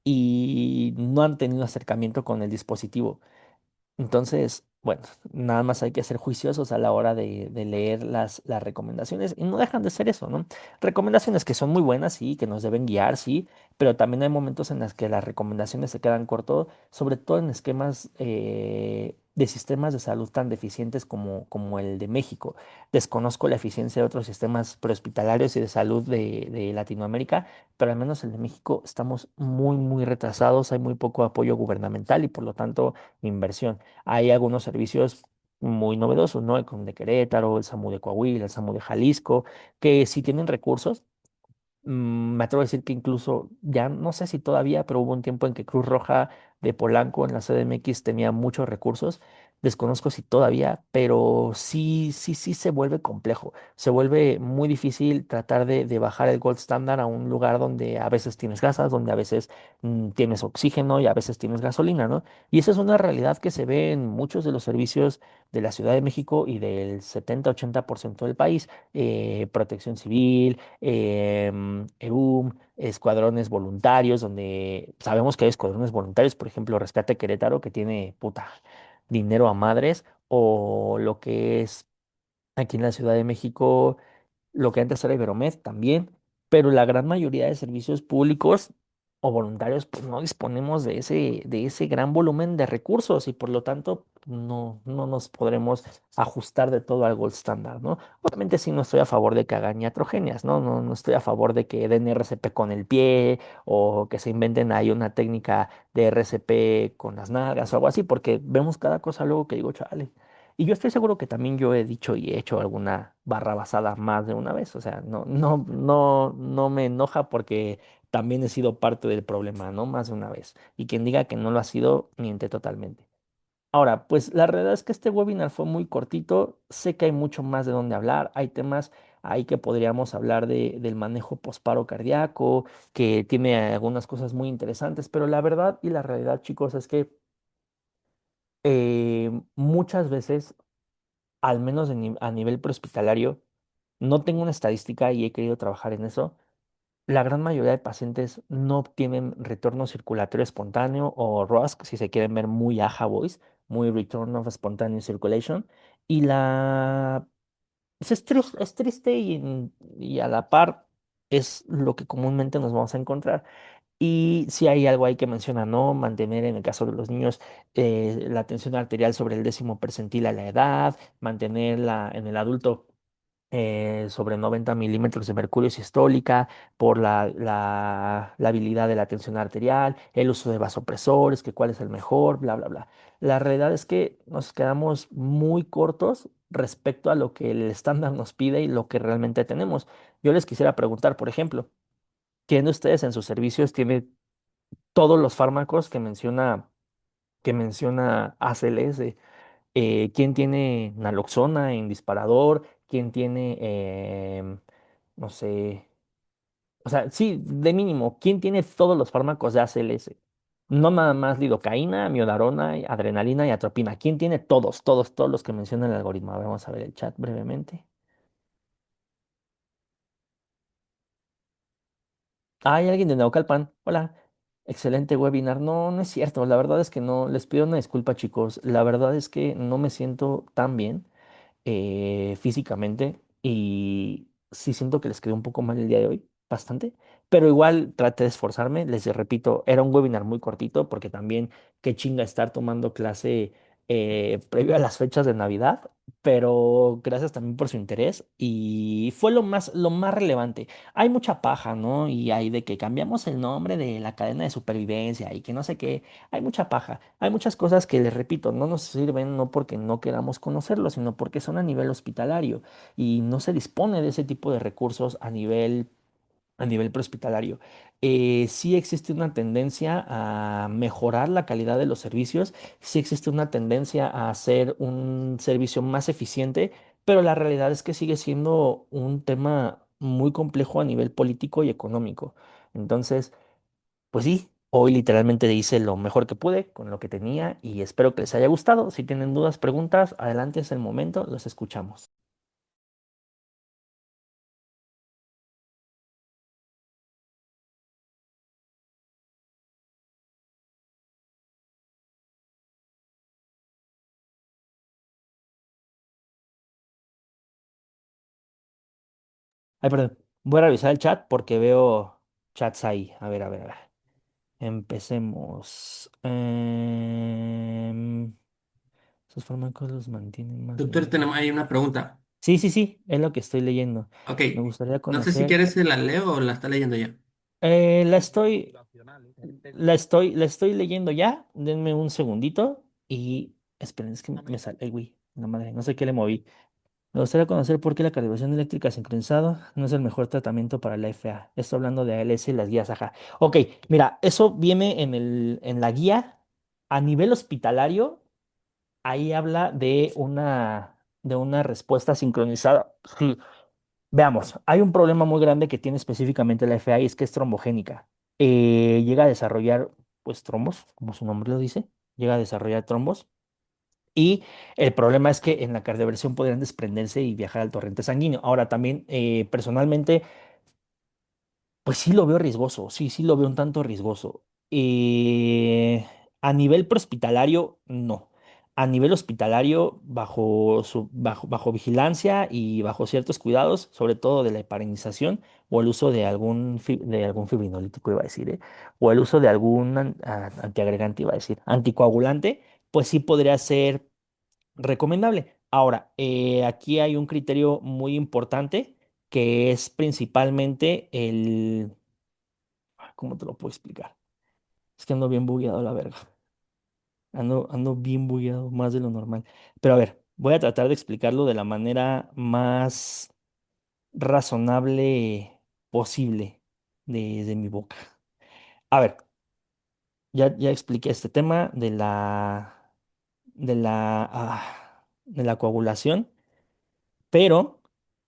y no han tenido acercamiento con el dispositivo. Entonces, bueno, nada más hay que ser juiciosos a la hora de leer las recomendaciones y no dejan de ser eso, ¿no? Recomendaciones que son muy buenas, sí, que nos deben guiar, sí, pero también hay momentos en los que las recomendaciones se quedan cortos, sobre todo en esquemas de sistemas de salud tan deficientes como el de México. Desconozco la eficiencia de otros sistemas prehospitalarios y de salud de Latinoamérica, pero al menos el de México estamos muy retrasados, hay muy poco apoyo gubernamental y por lo tanto inversión. Hay algunos servicios muy novedosos, ¿no? El CON de Querétaro, el SAMU de Coahuila, el SAMU de Jalisco, que sí tienen recursos. Me atrevo a decir que incluso, ya no sé si todavía, pero hubo un tiempo en que Cruz Roja de Polanco en la CDMX tenía muchos recursos. Desconozco si todavía, pero sí se vuelve complejo. Se vuelve muy difícil tratar de bajar el gold standard a un lugar donde a veces tienes gasas, donde a veces tienes oxígeno y a veces tienes gasolina, ¿no? Y esa es una realidad que se ve en muchos de los servicios de la Ciudad de México y del 70-80% del país. Protección civil, EUM, escuadrones voluntarios, donde sabemos que hay escuadrones voluntarios, por ejemplo, Rescate Querétaro, que tiene puta dinero a madres, o lo que es aquí en la Ciudad de México, lo que antes era Iberomed también, pero la gran mayoría de servicios públicos o voluntarios, pues no disponemos de ese gran volumen de recursos y por lo tanto no nos podremos ajustar de todo al gold estándar, ¿no? Obviamente sí no estoy a favor de que hagan iatrogenias, ¿no? No estoy a favor de que den RCP con el pie o que se inventen ahí una técnica de RCP con las nalgas o algo así, porque vemos cada cosa luego que digo, chale. Y yo estoy seguro que también yo he dicho y he hecho alguna barra basada más de una vez. O sea, no me enoja porque también he sido parte del problema, ¿no? Más de una vez. Y quien diga que no lo ha sido, miente totalmente. Ahora, pues la realidad es que este webinar fue muy cortito. Sé que hay mucho más de dónde hablar. Hay temas ahí que podríamos hablar del manejo posparo cardíaco, que tiene algunas cosas muy interesantes, pero la verdad y la realidad, chicos, es que muchas veces al menos a nivel prehospitalario, no tengo una estadística y he querido trabajar en eso. La gran mayoría de pacientes no obtienen retorno circulatorio espontáneo o ROSC, si se quieren ver muy AHA voice, muy Return of Spontaneous Circulation. Y pues es triste y a la par es lo que comúnmente nos vamos a encontrar. Y si hay algo ahí que menciona, ¿no? Mantener en el caso de los niños la tensión arterial sobre el 10º percentil a la edad, mantenerla en el adulto sobre 90 milímetros de mercurio sistólica por la habilidad de la tensión arterial, el uso de vasopresores, que cuál es el mejor, bla, bla, bla. La realidad es que nos quedamos muy cortos respecto a lo que el estándar nos pide y lo que realmente tenemos. Yo les quisiera preguntar, por ejemplo, ¿quién de ustedes en sus servicios tiene todos los fármacos que menciona ACLS? ¿Quién tiene naloxona en disparador? ¿Quién tiene, no sé, o sea, sí, de mínimo, ¿quién tiene todos los fármacos de ACLS? No nada más lidocaína, miodarona, adrenalina y atropina. ¿Quién tiene todos, todos, todos los que menciona el algoritmo? A ver, vamos a ver el chat brevemente. Ah, hay alguien de Naucalpan. Hola. Excelente webinar. No, no es cierto. La verdad es que no. Les pido una disculpa, chicos. La verdad es que no me siento tan bien físicamente y sí siento que les quedó un poco mal el día de hoy, bastante, pero igual traté de esforzarme, les repito, era un webinar muy cortito porque también qué chinga estar tomando clase previo a las fechas de Navidad, pero gracias también por su interés y fue lo más relevante. Hay mucha paja, ¿no? Y hay de que cambiamos el nombre de la cadena de supervivencia y que no sé qué. Hay mucha paja, hay muchas cosas que les repito, no nos sirven no porque no queramos conocerlo, sino porque son a nivel hospitalario y no se dispone de ese tipo de recursos a nivel prehospitalario. Sí existe una tendencia a mejorar la calidad de los servicios, sí existe una tendencia a hacer un servicio más eficiente, pero la realidad es que sigue siendo un tema muy complejo a nivel político y económico. Entonces, pues sí, hoy literalmente hice lo mejor que pude con lo que tenía y espero que les haya gustado. Si tienen dudas, preguntas, adelante es el momento, los escuchamos. Ay, perdón, voy a revisar el chat porque veo chats ahí. A ver, a ver, a ver. Empecemos. Esos fármacos los mantienen más Doctor, bien. tenemos ahí una pregunta. Sí, sí, sí, es lo que estoy leyendo. Ok, Me gustaría no sé si conocer. quieres si la leo o la está leyendo ya. La estoy leyendo ya. Denme un segundito y esperen, es que me sale. Ay, güey, la madre, no sé qué le moví. Me gustaría conocer por qué la calibración eléctrica sincronizada no es el mejor tratamiento para la FA. Estoy hablando de ALS y las guías, ajá. Ok, mira, eso viene en la guía. A nivel hospitalario, ahí habla de una respuesta sincronizada. Sí. Veamos, hay un problema muy grande que tiene específicamente la FA y es que es trombogénica. Llega a desarrollar, pues, trombos, como su nombre lo dice, llega a desarrollar trombos. Y el problema es que en la cardioversión podrían desprenderse y viajar al torrente sanguíneo. Ahora, también, personalmente, pues sí lo veo riesgoso, sí, sí lo veo un tanto riesgoso. A nivel prehospitalario, no. A nivel hospitalario, bajo vigilancia y bajo ciertos cuidados, sobre todo de la heparinización o el uso de algún fibrinolítico, iba a decir, o el uso de algún antiagregante, iba a decir, anticoagulante, pues sí podría ser. recomendable. Ahora, aquí hay un criterio muy importante que es principalmente ¿cómo te lo puedo explicar? Es que ando bien bugueado la verga. Ando bien bugueado, más de lo normal. Pero a ver, voy a tratar de explicarlo de la manera más razonable posible de mi boca. A ver, ya expliqué este tema de la coagulación, pero,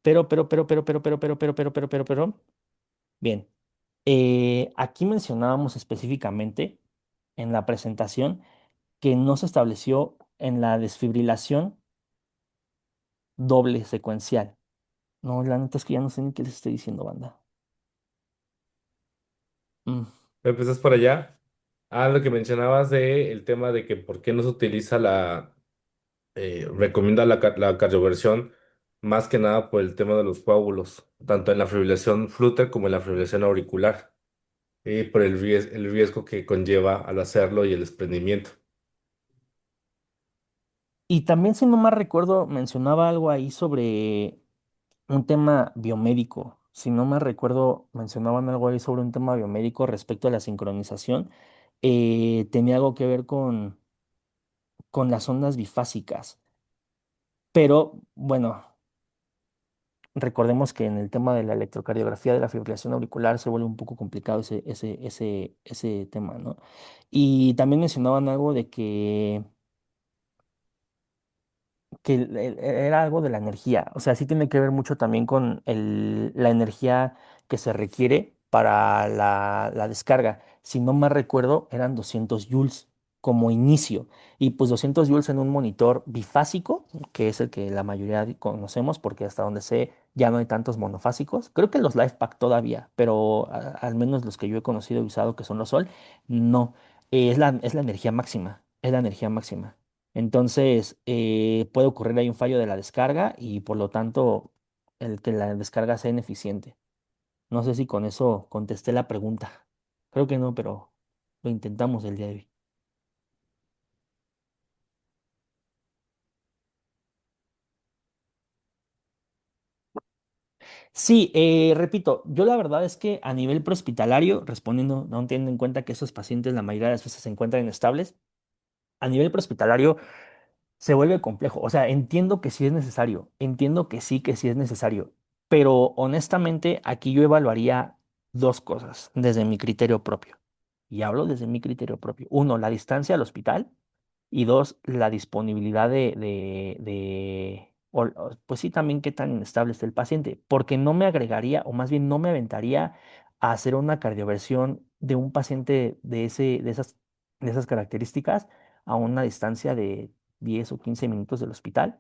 pero, bien, aquí mencionábamos específicamente en la presentación que no se estableció en la desfibrilación doble secuencial. No, la neta es que ya no sé ni qué les estoy diciendo, banda. Mm. ¿Empezás por allá? Ah, lo que mencionabas de el tema de que por qué no se utiliza recomienda la cardioversión más que nada por el tema de los coágulos, tanto en la fibrilación flúter como en la fibrilación auricular, y por el riesgo que conlleva al hacerlo y el desprendimiento. Y también, si no mal recuerdo, mencionaba algo ahí sobre un tema biomédico. Si no me recuerdo, mencionaban algo ahí sobre un tema biomédico respecto a la sincronización. Tenía algo que ver con las ondas bifásicas. Pero bueno, recordemos que en el tema de la electrocardiografía de la fibrilación auricular se vuelve un poco complicado ese tema, ¿no? Y también mencionaban algo de que era algo de la energía, o sea, sí tiene que ver mucho también con la energía que se requiere para la descarga. Si no me recuerdo, eran 200 joules como inicio. Y pues 200 joules en un monitor bifásico, que es el que la mayoría conocemos, porque hasta donde sé ya no hay tantos monofásicos. Creo que los LifePak todavía, pero al menos los que yo he conocido y usado, que son los Sol, no. Es la energía máxima, es la energía máxima. Entonces, puede ocurrir ahí un fallo de la descarga y por lo tanto el que la descarga sea ineficiente. No sé si con eso contesté la pregunta. Creo que no, pero lo intentamos el día de hoy. Sí, repito, yo la verdad es que a nivel prehospitalario, respondiendo, no teniendo en cuenta que esos pacientes la mayoría de las veces se encuentran inestables, a nivel prehospitalario se vuelve complejo. O sea, entiendo que sí es necesario, entiendo que sí es necesario, pero honestamente aquí yo evaluaría dos cosas desde mi criterio propio. Y hablo desde mi criterio propio. Uno, la distancia al hospital y dos, la disponibilidad pues sí, también qué tan inestable está el paciente, porque no me agregaría, o más bien no me aventaría a hacer una cardioversión de un paciente de esas características a una distancia de 10 o 15 minutos del hospital,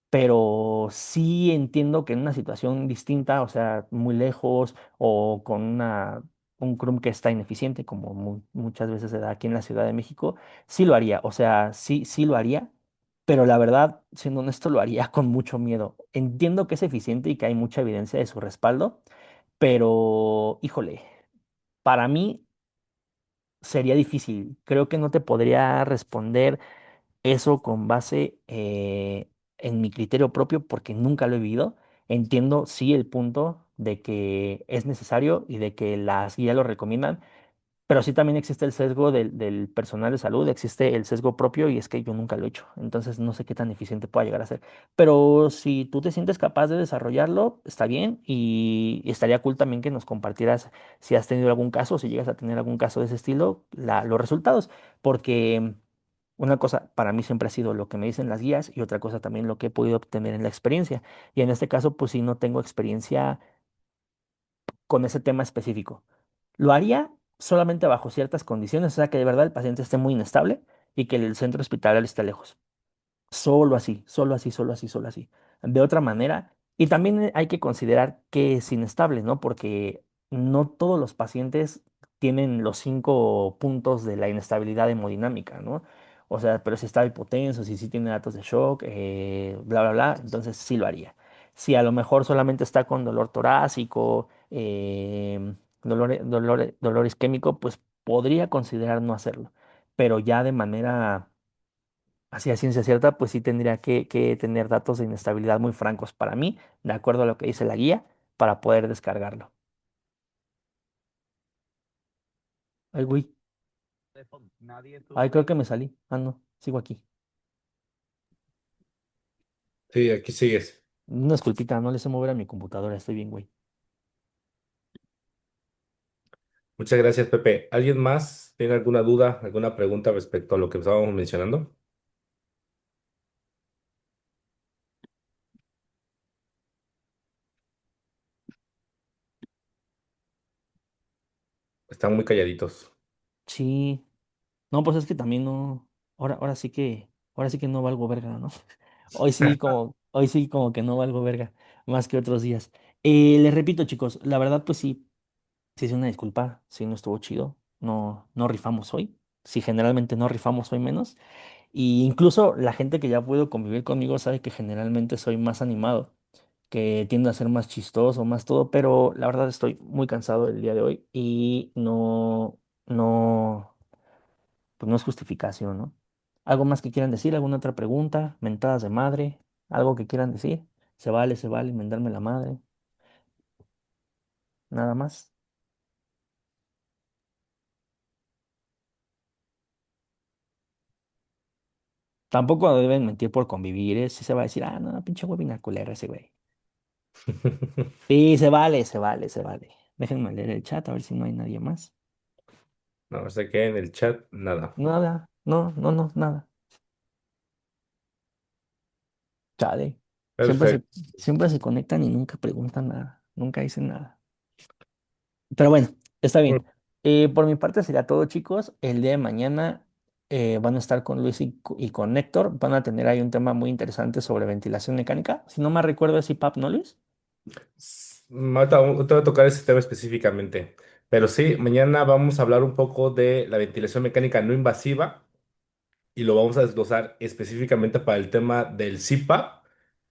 pero sí entiendo que en una situación distinta, o sea, muy lejos o con un CRUM que está ineficiente, como muchas veces se da aquí en la Ciudad de México, sí lo haría, o sea, sí, sí lo haría, pero la verdad, siendo honesto, lo haría con mucho miedo. Entiendo que es eficiente y que hay mucha evidencia de su respaldo, pero, híjole, para mí sería difícil. Creo que no te podría responder eso con base en mi criterio propio porque nunca lo he vivido. Entiendo sí el punto de que es necesario y de que las guías lo recomiendan, pero sí también existe el sesgo del personal de salud, existe el sesgo propio y es que yo nunca lo he hecho. Entonces no sé qué tan eficiente pueda llegar a ser. Pero si tú te sientes capaz de desarrollarlo, está bien y estaría cool también que nos compartieras si has tenido algún caso, si llegas a tener algún caso de ese estilo, los resultados, porque una cosa para mí siempre ha sido lo que me dicen las guías y otra cosa también lo que he podido obtener en la experiencia. Y en este caso, pues sí, no tengo experiencia con ese tema específico. Lo haría solamente bajo ciertas condiciones, o sea que de verdad el paciente esté muy inestable y que el centro hospitalario esté lejos. Solo así, solo así, solo así, solo así. De otra manera, y también hay que considerar que es inestable, ¿no? Porque no todos los pacientes tienen los 5 puntos de la inestabilidad hemodinámica, ¿no? O sea, pero si está hipotenso, si sí tiene datos de shock, bla, bla, bla, entonces sí lo haría. Si a lo mejor solamente está con dolor torácico, dolor isquémico, pues podría considerar no hacerlo. Pero ya de manera así a ciencia cierta, pues sí tendría que tener datos de inestabilidad muy francos para mí, de acuerdo a lo que dice la guía, para poder descargarlo. Ay, güey. Ay, creo que me salí. Ah, no, sigo aquí. Sí, aquí sigues. Una disculpita, no le sé mover a mi computadora, estoy bien, güey. Muchas gracias, Pepe. ¿Alguien más tiene alguna duda, alguna pregunta respecto a lo que estábamos mencionando? Están muy calladitos. Sí. No, pues es que también no. Ahora sí que no valgo verga, ¿no? Hoy sí como que no valgo verga, más que otros días. Les repito, chicos, la verdad, pues sí, sí es una disculpa, sí no estuvo chido. No, no rifamos hoy. Sí, generalmente no rifamos hoy menos. Y incluso la gente que ya pudo convivir conmigo sabe que generalmente soy más animado, que tiendo a ser más chistoso, más todo, pero la verdad estoy muy cansado el día de hoy y no, pues no es justificación, ¿no? ¿Algo más que quieran decir? ¿Alguna otra pregunta? ¿Mentadas de madre? ¿Algo que quieran decir? Se vale mentarme la madre. Nada más. Tampoco deben mentir por convivir, ¿eh? Si se va a decir, ah, no, pinche huevina culera ese güey. Sí, se vale. Déjenme leer el chat a ver si no hay nadie más. No, sé que en el chat, nada. Nada, no, nada. Chale. Siempre se, Perfecto. siempre se conectan y nunca preguntan nada. Nunca dicen nada. Pero bueno, está bien. Por mi parte sería todo, chicos. El día de mañana van a estar con Luis y con Héctor. Van a tener ahí un tema muy interesante sobre ventilación mecánica. Si no me recuerdo es IPAP, ¿no, Luis? Ahorita voy a tocar ese tema específicamente. Pero sí, mañana vamos a hablar un poco de la ventilación mecánica no invasiva y lo vamos a desglosar específicamente para el tema del CPAP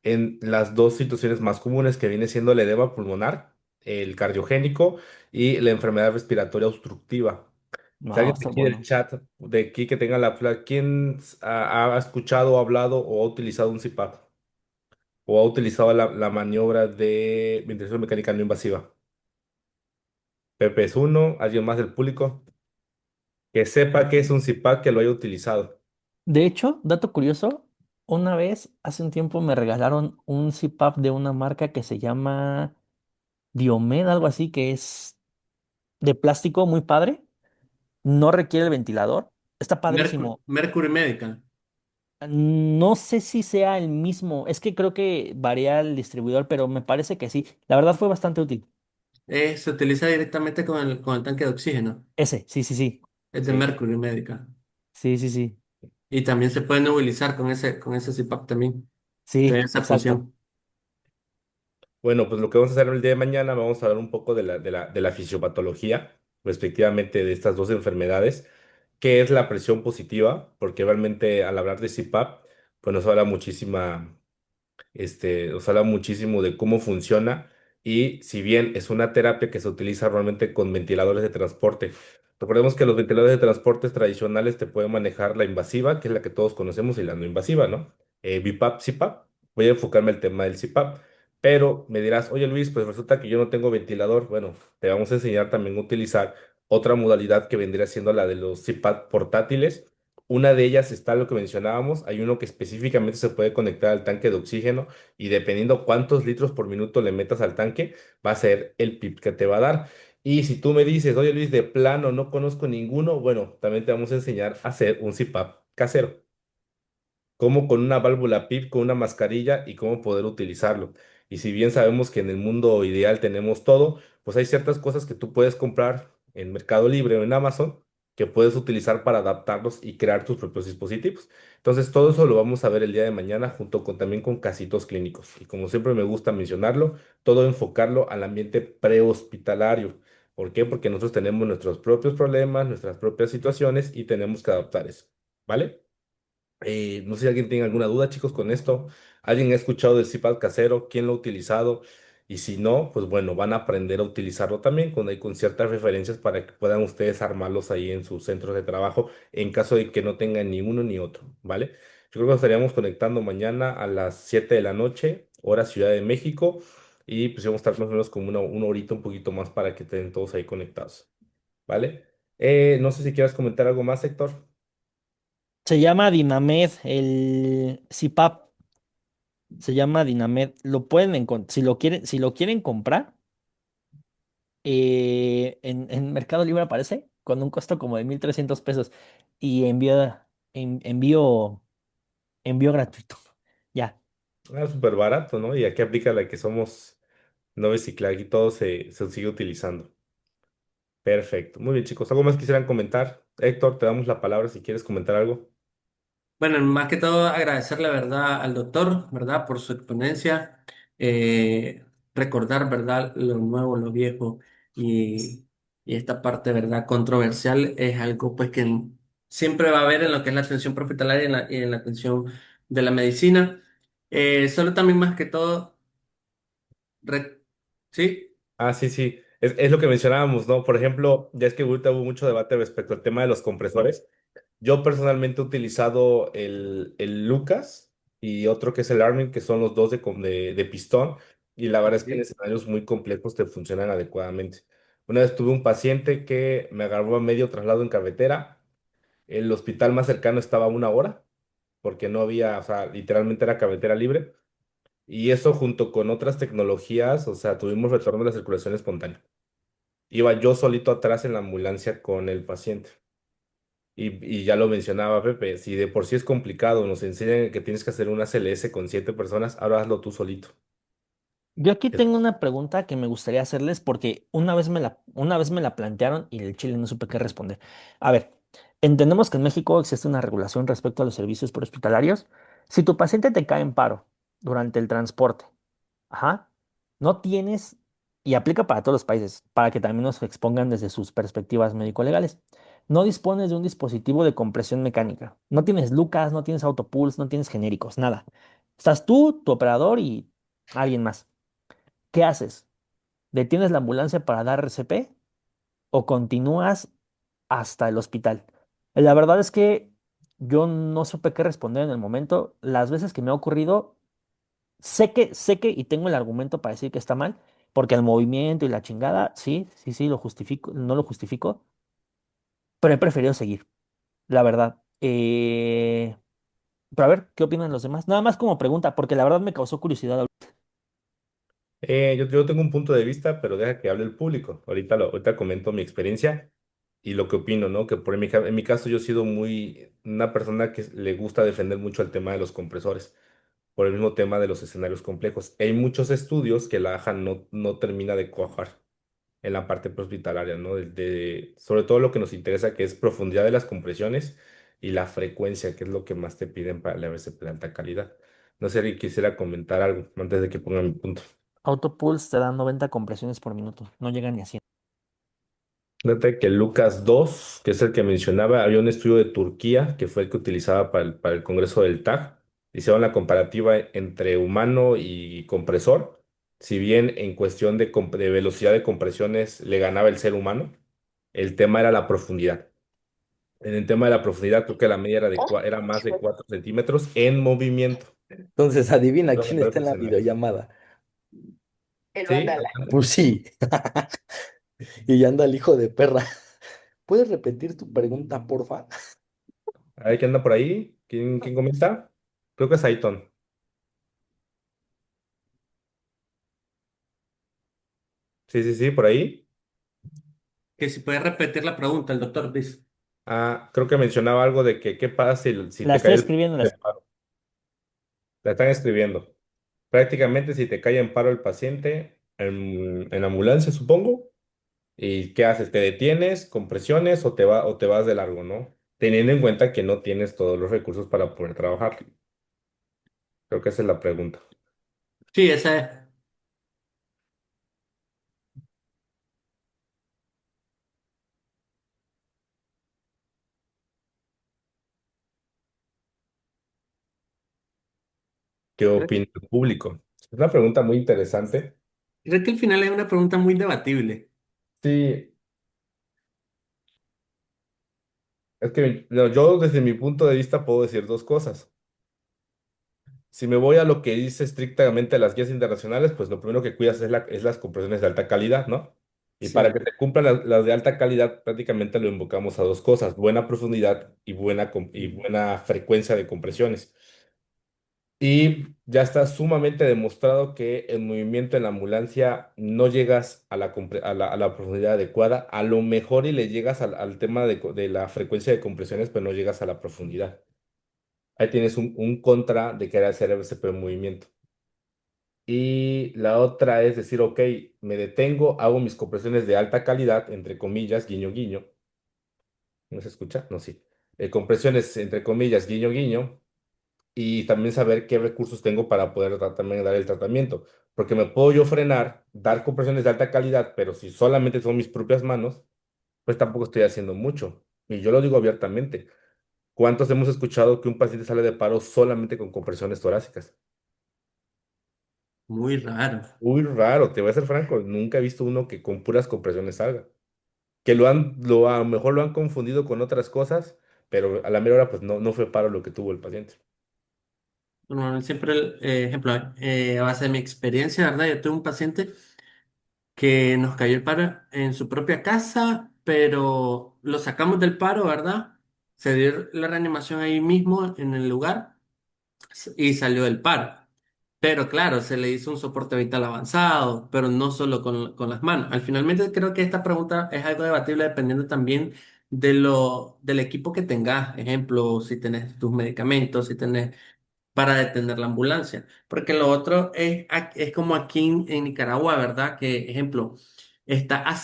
en las dos situaciones más comunes que viene siendo el edema pulmonar, el cardiogénico y la enfermedad respiratoria obstructiva. Si No, alguien de está aquí del bueno. chat, de aquí que tenga ¿quién ha escuchado, hablado o ha utilizado un CPAP? ¿O ha utilizado la maniobra de ventilación mecánica no invasiva? Pepe es uno, alguien más del público que sepa que es un CPAP que lo haya utilizado. De hecho, dato curioso, una vez, hace un tiempo, me regalaron un CPAP de una marca que se llama Diomed, algo así, que es de plástico muy padre. No requiere el ventilador. Está padrísimo. Mercury Medical. No sé si sea el mismo, es que creo que varía el distribuidor, pero me parece que sí. La verdad fue bastante útil. Se utiliza directamente con el tanque de oxígeno. Ese, sí, sí, sí. Es de Sí. Mercury Medical. Sí, sí, sí. Y también se puede nebulizar con ese CPAP también. Tiene Sí, esa exacto. función. Bueno, pues lo que vamos a hacer el día de mañana, vamos a hablar un poco de la fisiopatología, respectivamente, de estas dos enfermedades, qué es la presión positiva, porque realmente al hablar de CPAP, pues nos habla muchísimo de cómo funciona y si bien es una terapia que se utiliza realmente con ventiladores de transporte. Recordemos que los ventiladores de transporte tradicionales te pueden manejar la invasiva, que es la que todos conocemos, y la no invasiva, ¿no? BiPAP, CPAP. Voy a enfocarme el tema del CPAP. Pero me dirás, oye Luis, pues resulta que yo no tengo ventilador. Bueno, te vamos a enseñar también a utilizar otra modalidad que vendría siendo la de los CPAP portátiles. Una de ellas está lo que mencionábamos, hay uno que específicamente se puede conectar al tanque de oxígeno y dependiendo cuántos litros por minuto le metas al tanque, va a ser el PIP que te va a dar. Y si tú me dices, oye Luis, de plano no conozco ninguno, bueno, también te vamos a enseñar a hacer un CPAP casero, cómo con una válvula PIP, con una mascarilla y cómo poder utilizarlo. Y si bien sabemos que en el mundo ideal tenemos todo, pues hay ciertas cosas que tú puedes comprar en Mercado Libre o en Amazon que puedes utilizar para adaptarlos y crear tus propios dispositivos. Entonces, todo eso lo vamos a ver el día de mañana junto con también con casitos clínicos. Y como siempre me gusta mencionarlo, todo enfocarlo al ambiente prehospitalario. ¿Por qué? Porque nosotros tenemos nuestros propios problemas, nuestras propias situaciones y tenemos que adaptar eso. ¿Vale? No sé si alguien tiene alguna duda, chicos, con esto. ¿Alguien ha escuchado del CPAP casero? ¿Quién lo ha utilizado? Y si no, pues bueno, van a aprender a utilizarlo también con ciertas referencias para que puedan ustedes armarlos ahí en sus centros de trabajo en caso de que no tengan ni uno ni otro, ¿vale? creo que nos estaríamos conectando mañana a las 7 de la noche, hora Ciudad de México, y pues vamos a estar más o menos como una horita, un poquito más para que estén todos ahí conectados, ¿vale? No sé si quieras comentar algo más, Héctor. Se llama Dinamed, el CPAP se llama Dinamed. Lo pueden encontrar, si lo quieren comprar, en Mercado Libre aparece con un costo como de 1,300 pesos y envío gratuito. Ya. Ah, súper barato, ¿no? Y aquí aplica la que somos no reciclar y todo se sigue utilizando. Perfecto. Muy bien, chicos. ¿Algo más quisieran comentar? Héctor, te damos la palabra si quieres comentar algo. Bueno, más que todo agradecer la verdad al doctor, ¿verdad? Por su exponencia, recordar, ¿verdad? Lo nuevo, lo viejo y esta parte, ¿verdad? Controversial es algo pues que siempre va a haber en lo que es la atención hospitalaria y en la atención de la medicina. Solo también más que todo, ¿sí? Ah, sí, sí. Es lo que mencionábamos, ¿no? Por ejemplo, ya es que ahorita hubo mucho debate respecto al tema de los compresores. Yo personalmente he utilizado el Lucas y otro que es el Armin, que son los dos de pistón, y la verdad es que en Sí. escenarios muy complejos te funcionan adecuadamente. Una vez tuve un paciente que me agarró a medio traslado en carretera. El hospital más cercano estaba a 1 hora, porque no había, o sea, literalmente era carretera libre. Y eso junto con otras tecnologías, o sea, tuvimos retorno de la circulación espontánea. Iba yo solito atrás en la ambulancia con el paciente. Y ya lo mencionaba Pepe, si de por sí es complicado, nos enseñan que tienes que hacer una CLS con 7 personas, ahora hazlo tú solito. Yo aquí Es- tengo una pregunta que me gustaría hacerles porque una vez me la plantearon y el chile no supe qué responder. A ver, entendemos que en México existe una regulación respecto a los servicios hospitalarios. Si tu paciente te cae en paro durante el transporte, ajá, no tienes, y aplica para todos los países, para que también nos expongan desde sus perspectivas médico-legales, no dispones de un dispositivo de compresión mecánica. No tienes Lucas, no tienes Autopulse, no tienes genéricos, nada. Estás tú, tu operador y alguien más. ¿Qué haces? ¿Detienes la ambulancia para dar RCP o continúas hasta el hospital? La verdad es que yo no supe qué responder en el momento. Las veces que me ha ocurrido, sé que y tengo el argumento para decir que está mal, porque el movimiento y la chingada, sí, sí, sí, lo justifico, no lo justifico, pero he preferido seguir, la verdad. Pero a ver, ¿qué opinan los demás? Nada más como pregunta, porque la verdad me causó curiosidad. yo tengo un punto de vista, pero deja que hable el público. Ahorita comento mi experiencia y lo que opino, ¿no? Que en mi caso yo he sido una persona que le gusta defender mucho el tema de los compresores, por el mismo tema de los escenarios complejos. Hay muchos estudios que la AJA no termina de cuajar en la parte prehospitalaria, ¿no? Sobre todo lo que nos interesa, que es profundidad de las compresiones y la frecuencia, que es lo que más te piden para el ABCP de alta calidad. No sé si quisiera comentar algo antes de que ponga mi punto. Autopulse te da 90 compresiones por minuto, no llega ni a 100. Fíjate que Lucas 2, que es el que mencionaba, había un estudio de Turquía que fue el que utilizaba para el Congreso del TAG. Hicieron la comparativa entre humano y compresor. Si bien en cuestión de velocidad de compresiones le ganaba el ser humano, el tema era la profundidad. En el tema de la profundidad, creo que la media era más de 4 centímetros en movimiento. Entonces, adivina Los quién está mejores en la escenarios. videollamada. El ¿Sí? Vandala. Pues sí. Y ya anda el hijo de perra. ¿Puedes repetir tu pregunta, porfa? A ver, ¿quién anda por ahí? ¿Quién comienza? Creo que es Aiton. Sí, sí, sí, por ahí. Que si puede repetir la pregunta, el doctor dice. Ah, creo que mencionaba algo de que qué pasa si La te estoy cae escribiendo. el paro. La están escribiendo. Prácticamente si te cae en paro el paciente en ambulancia, supongo. ¿Y qué haces? ¿Te detienes con presiones o te vas de largo, ¿no? Teniendo en cuenta que no tienes todos los recursos para poder trabajar. Creo que esa es la pregunta. Sí, esa es. ¿Qué Creo, opina el público? Es una pregunta muy interesante. creo que al final es una pregunta muy debatible. Sí, es que no, yo desde mi punto de vista puedo decir dos cosas. Si me voy a lo que dice estrictamente las guías internacionales, pues lo primero que cuidas es las compresiones de alta calidad, ¿no? Y para que Sí, te cumplan las de alta calidad, prácticamente lo invocamos a dos cosas: buena profundidad y y buena frecuencia de compresiones. Y ya está sumamente demostrado que el movimiento en la ambulancia no llegas a a la profundidad adecuada. A lo mejor y le llegas al tema de la frecuencia de compresiones, pero no llegas a la profundidad. Ahí tienes un contra de querer hacer ese movimiento. Y la otra es decir, ok, me detengo, hago mis compresiones de alta calidad, entre comillas, guiño, guiño. ¿No se escucha? No, sí. Compresiones, entre comillas, guiño, guiño. Y también saber qué recursos tengo para poder también dar el tratamiento. Porque me puedo yo frenar, dar compresiones de alta calidad, pero si solamente son mis propias manos, pues tampoco estoy haciendo mucho. Y yo lo digo abiertamente. ¿Cuántos hemos escuchado que un paciente sale de paro solamente con compresiones torácicas? muy raro. Muy raro, te voy a ser franco, nunca he visto uno que con puras compresiones salga. Que a lo mejor lo han confundido con otras cosas, pero a la mera hora pues no fue paro lo que tuvo el paciente. Bueno, siempre, ejemplo, a base de mi experiencia, ¿verdad? Yo tuve un paciente que nos cayó el paro en su propia casa, pero lo sacamos del paro, ¿verdad? Se dio la reanimación ahí mismo en el lugar y salió del paro. Pero claro, se le hizo un soporte vital avanzado, pero no solo con las manos. Al finalmente creo que esta pregunta es algo debatible dependiendo también del equipo que tengas. Ejemplo, si tenés tus medicamentos, si tenés para detener la ambulancia. Porque lo otro es como aquí en Nicaragua, ¿verdad? Que, ejemplo, está a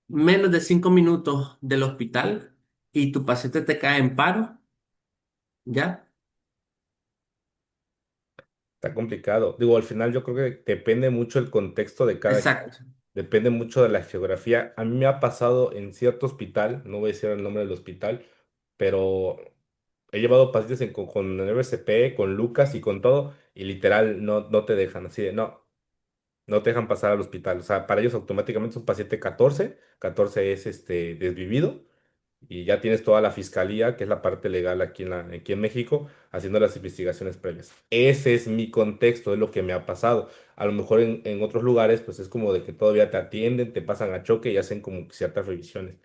menos de 5 minutos del hospital y tu paciente te cae en paro, ¿ya? Está complicado. Digo, al final yo creo que depende mucho el contexto de cada quien, Exacto. depende mucho de la geografía. A mí me ha pasado en cierto hospital, no voy a decir el nombre del hospital, pero he llevado pacientes con el RCP, con Lucas y con todo, y literal no te dejan así de, no te dejan pasar al hospital. O sea, para ellos automáticamente es un paciente 14, 14 es desvivido, y ya tienes toda la fiscalía, que es la parte legal aquí en México, haciendo las investigaciones previas. Ese es mi contexto, es lo que me ha pasado. A lo mejor en otros lugares, pues es como de que todavía te atienden, te pasan a choque y hacen como ciertas revisiones.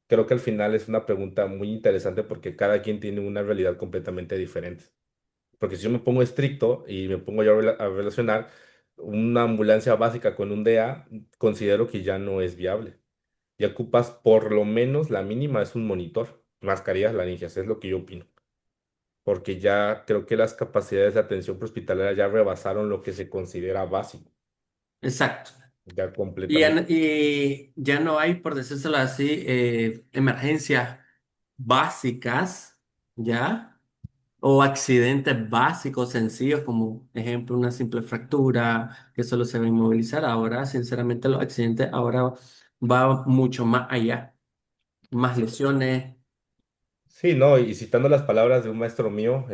Creo que al final es una pregunta muy interesante porque cada quien tiene una realidad completamente diferente. Porque si yo me pongo estricto y me pongo yo a relacionar una ambulancia básica con un DA, considero que ya no es viable. Ya ocupas por lo menos la mínima es un monitor, mascarillas laringeas, es lo que yo opino. Porque ya creo que las capacidades de atención prehospitalaria ya rebasaron lo que se considera básico, Exacto. ya Y ya, completamente. y ya no hay, por decírselo así, emergencias básicas, ¿ya? O accidentes básicos, sencillos, como ejemplo una simple fractura que solo se va a inmovilizar. Ahora, sinceramente, los accidentes ahora va mucho más allá. Más lesiones. Sí, no, y citando las palabras de un maestro mío,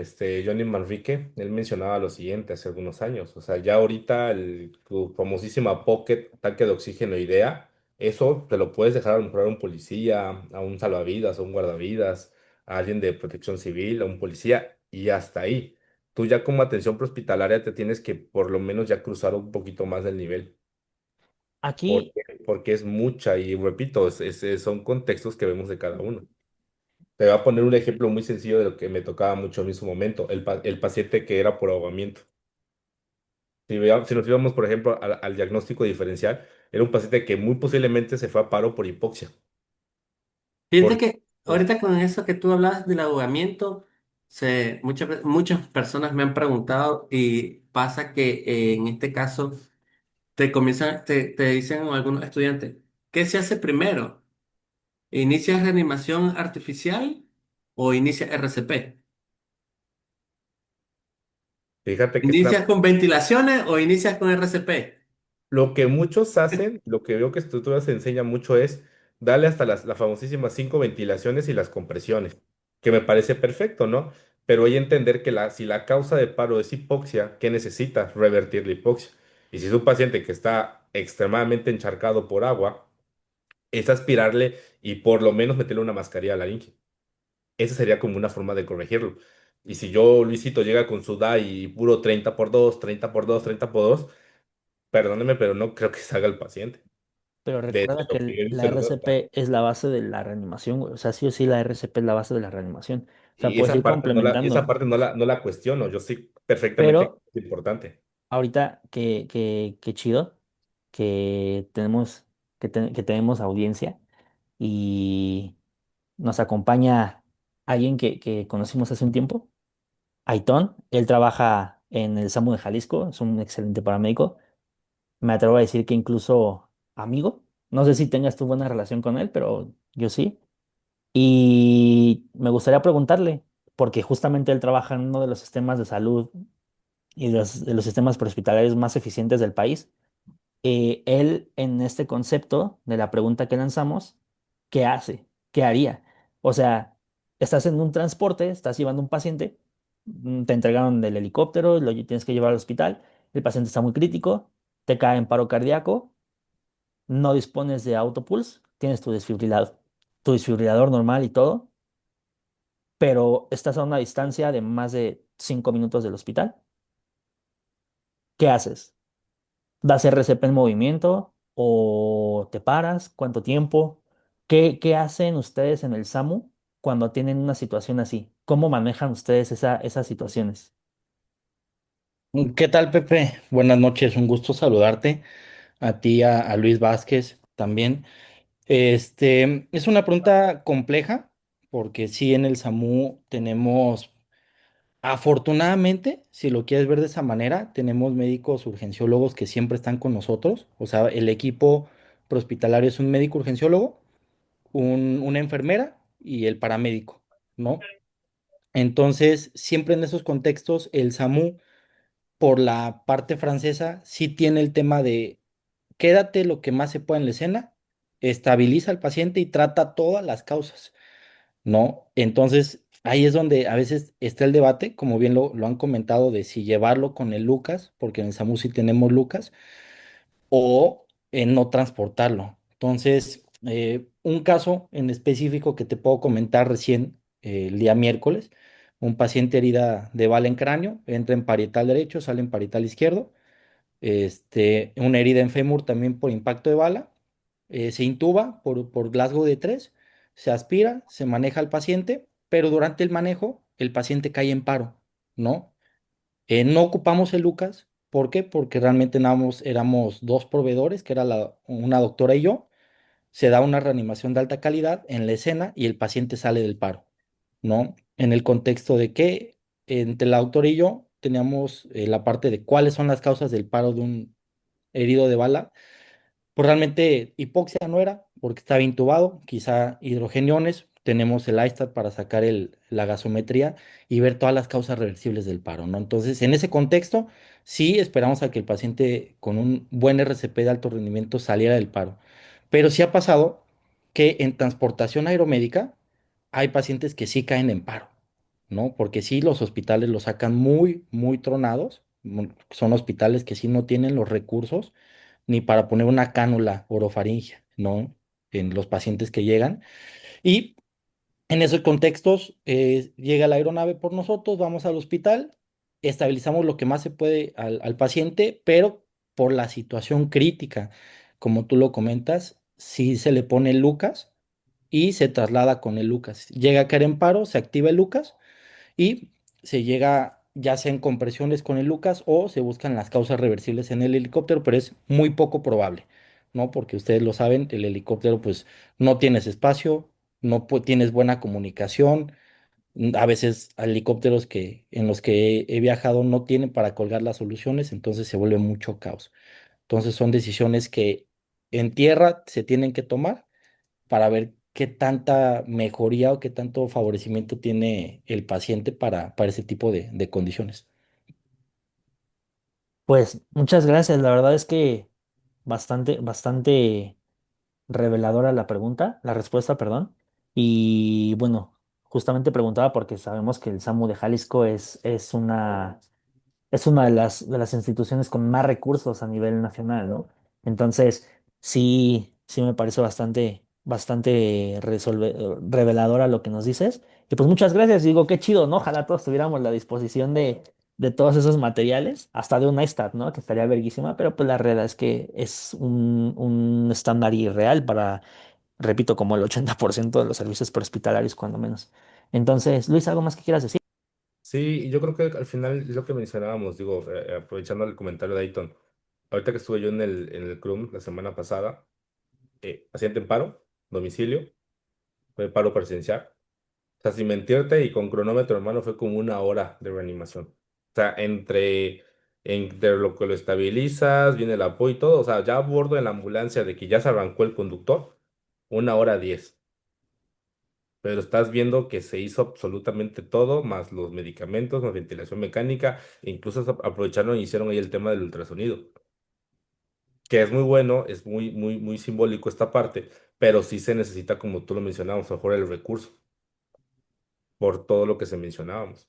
Johnny Manrique, él mencionaba lo siguiente hace algunos años, o sea, ya ahorita tu famosísima Pocket, tanque de oxígeno IDEA, eso te lo puedes dejar a lo mejor a un policía, a un salvavidas, a un guardavidas, a alguien de protección civil, a un policía, y hasta ahí. Tú ya como atención prehospitalaria te tienes que por lo menos ya cruzar un poquito más del nivel, Aquí, porque, porque es mucha, y repito, son contextos que vemos de cada uno. Te voy a poner un ejemplo muy sencillo de lo que me tocaba mucho a mí en su momento, el paciente que era por ahogamiento. Si nos íbamos, por ejemplo, al diagnóstico diferencial, era un paciente que muy posiblemente se fue a paro por hipoxia. Fíjate Por, que por- ahorita con eso que tú hablas del ahogamiento, muchas personas me han preguntado y pasa que en este caso te dicen algunos estudiantes, ¿qué se hace primero? ¿Inicias reanimación artificial o inicias RCP? Fíjate que es una ¿Inicias con ventilaciones o inicias con RCP? Lo que muchos hacen, lo que veo que estructuras se enseña mucho es darle hasta las famosísimas 5 ventilaciones y las compresiones, que me parece perfecto, ¿no? Pero hay que entender que si la causa de paro es hipoxia, ¿qué necesita? Revertir la hipoxia. Y si es un paciente que está extremadamente encharcado por agua, es aspirarle y por lo menos meterle una mascarilla a la laringe. Esa sería como una forma de corregirlo. Y si yo, Luisito, llega con su DAI y puro 30 por 2 30 por 2 30 por 2, perdóneme, pero no creo que se haga el paciente. Pero De recuerda que lo que he la visto en otras RCP es la base de la reanimación, güey. O sea, sí o sí la RCP es la base de la reanimación. O sea, y puedes esa ir parte esa complementando. parte no la cuestiono. Yo sé perfectamente Pero que es importante. ahorita que chido que tenemos, que tenemos audiencia y nos acompaña alguien que conocimos hace un tiempo, Aitón. Él trabaja en el SAMU de Jalisco, es un excelente paramédico. Me atrevo a decir que incluso amigo. No sé si tengas tu buena relación con él, pero yo sí. Y me gustaría preguntarle, porque justamente él trabaja en uno de los sistemas de salud y de los sistemas prehospitalarios más eficientes del país. Él, en este concepto de la pregunta que lanzamos, ¿qué hace? ¿Qué haría? O sea, estás en un transporte, estás llevando un paciente, te entregaron del helicóptero, lo tienes que llevar al hospital, el paciente está muy crítico, te cae en paro cardíaco, no dispones de autopulse, tienes tu desfibrilador normal y todo, pero estás a una distancia de más de 5 minutos del hospital. ¿Qué haces? ¿Das RCP en movimiento o te paras? ¿Cuánto tiempo? ¿Qué hacen ustedes en el SAMU cuando tienen una situación así? ¿Cómo manejan ustedes esas situaciones? ¿Qué tal, Pepe? Buenas noches, un gusto saludarte. A ti, a Luis Vázquez también. Es una pregunta compleja, porque sí, en el SAMU tenemos, afortunadamente, si lo quieres ver de esa manera, tenemos médicos urgenciólogos que siempre están con nosotros. O sea, el equipo prehospitalario es un médico urgenciólogo, una enfermera y el paramédico, ¿no? Entonces, siempre en esos contextos, el SAMU, por la parte francesa, sí tiene el tema de quédate lo que más se pueda en la escena, estabiliza al paciente y trata todas las causas, ¿no? Entonces, ahí es donde a veces está el debate, como bien lo han comentado, de si llevarlo con el Lucas, porque en el SAMU sí tenemos Lucas, o en no transportarlo. Entonces, un caso en específico que te puedo comentar recién, el día miércoles, un paciente herida de bala en cráneo, entra en parietal derecho, sale en parietal izquierdo, una herida en fémur también por impacto de bala, se intuba por Glasgow de 3, se aspira, se maneja al paciente, pero durante el manejo el paciente cae en paro, ¿no? No ocupamos el Lucas. ¿Por qué? Porque realmente éramos dos proveedores, que era una doctora y yo. Se da una reanimación de alta calidad en la escena y el paciente sale del paro, ¿no? En el contexto de que entre la doctora y yo teníamos la parte de cuáles son las causas del paro de un herido de bala. Pues realmente hipoxia no era, porque estaba intubado, quizá hidrogeniones. Tenemos el ISTAT para sacar la gasometría y ver todas las causas reversibles del paro, ¿no? Entonces, en ese contexto, sí esperamos a que el paciente con un buen RCP de alto rendimiento saliera del paro. Pero sí ha pasado que en transportación aeromédica hay pacientes que sí caen en paro, ¿no? Porque sí, los hospitales los sacan muy, muy tronados. Son hospitales que sí no tienen los recursos ni para poner una cánula orofaringia, ¿no? En los pacientes que llegan. Y en esos contextos, llega la aeronave por nosotros, vamos al hospital, estabilizamos lo que más se puede al paciente, pero por la situación crítica, como tú lo comentas, sí se le pone el Lucas y se traslada con el Lucas. Llega a caer en paro, se activa el Lucas y se llega ya sea en compresiones con el Lucas o se buscan las causas reversibles en el helicóptero, pero es muy poco probable, ¿no? Porque ustedes lo saben, el helicóptero pues no tienes espacio, no tienes buena comunicación. A veces helicópteros en los que he viajado no tienen para colgar las soluciones, entonces se vuelve mucho caos. Entonces son decisiones que en tierra se tienen que tomar para ver qué tanta mejoría o qué tanto favorecimiento tiene el paciente para ese tipo de condiciones. Pues muchas gracias. La verdad es que bastante reveladora la pregunta, la respuesta, perdón. Y bueno, justamente preguntaba porque sabemos que el SAMU de Jalisco es una de las instituciones con más recursos a nivel nacional, ¿no? Entonces, sí me parece reveladora lo que nos dices. Y pues muchas gracias, digo, qué chido, ¿no? Ojalá todos tuviéramos la disposición de todos esos materiales, hasta de un iStat, ¿no? Que estaría verguísima, pero pues la realidad es que es un estándar irreal para, repito, como el 80% de los servicios prehospitalarios, cuando menos. Entonces, Luis, ¿algo más que quieras decir? Sí, y yo creo que al final es lo que mencionábamos, digo, aprovechando el comentario de Ayton, ahorita que estuve yo en el CRUM la semana pasada, paciente en paro, domicilio, fue paro presencial. O sea, sin mentirte y con cronómetro, hermano, fue como una hora de reanimación. O sea, entre lo que lo estabilizas, viene el apoyo y todo, o sea, ya a bordo de la ambulancia de que ya se arrancó el conductor, 1 hora 10. Pero estás viendo que se hizo absolutamente todo, más los medicamentos, más ventilación mecánica, e incluso aprovecharon y hicieron ahí el tema del ultrasonido, que es muy bueno, es muy, muy, muy simbólico esta parte, pero sí se necesita, como tú lo mencionabas, mejor el recurso, por todo lo que se mencionábamos.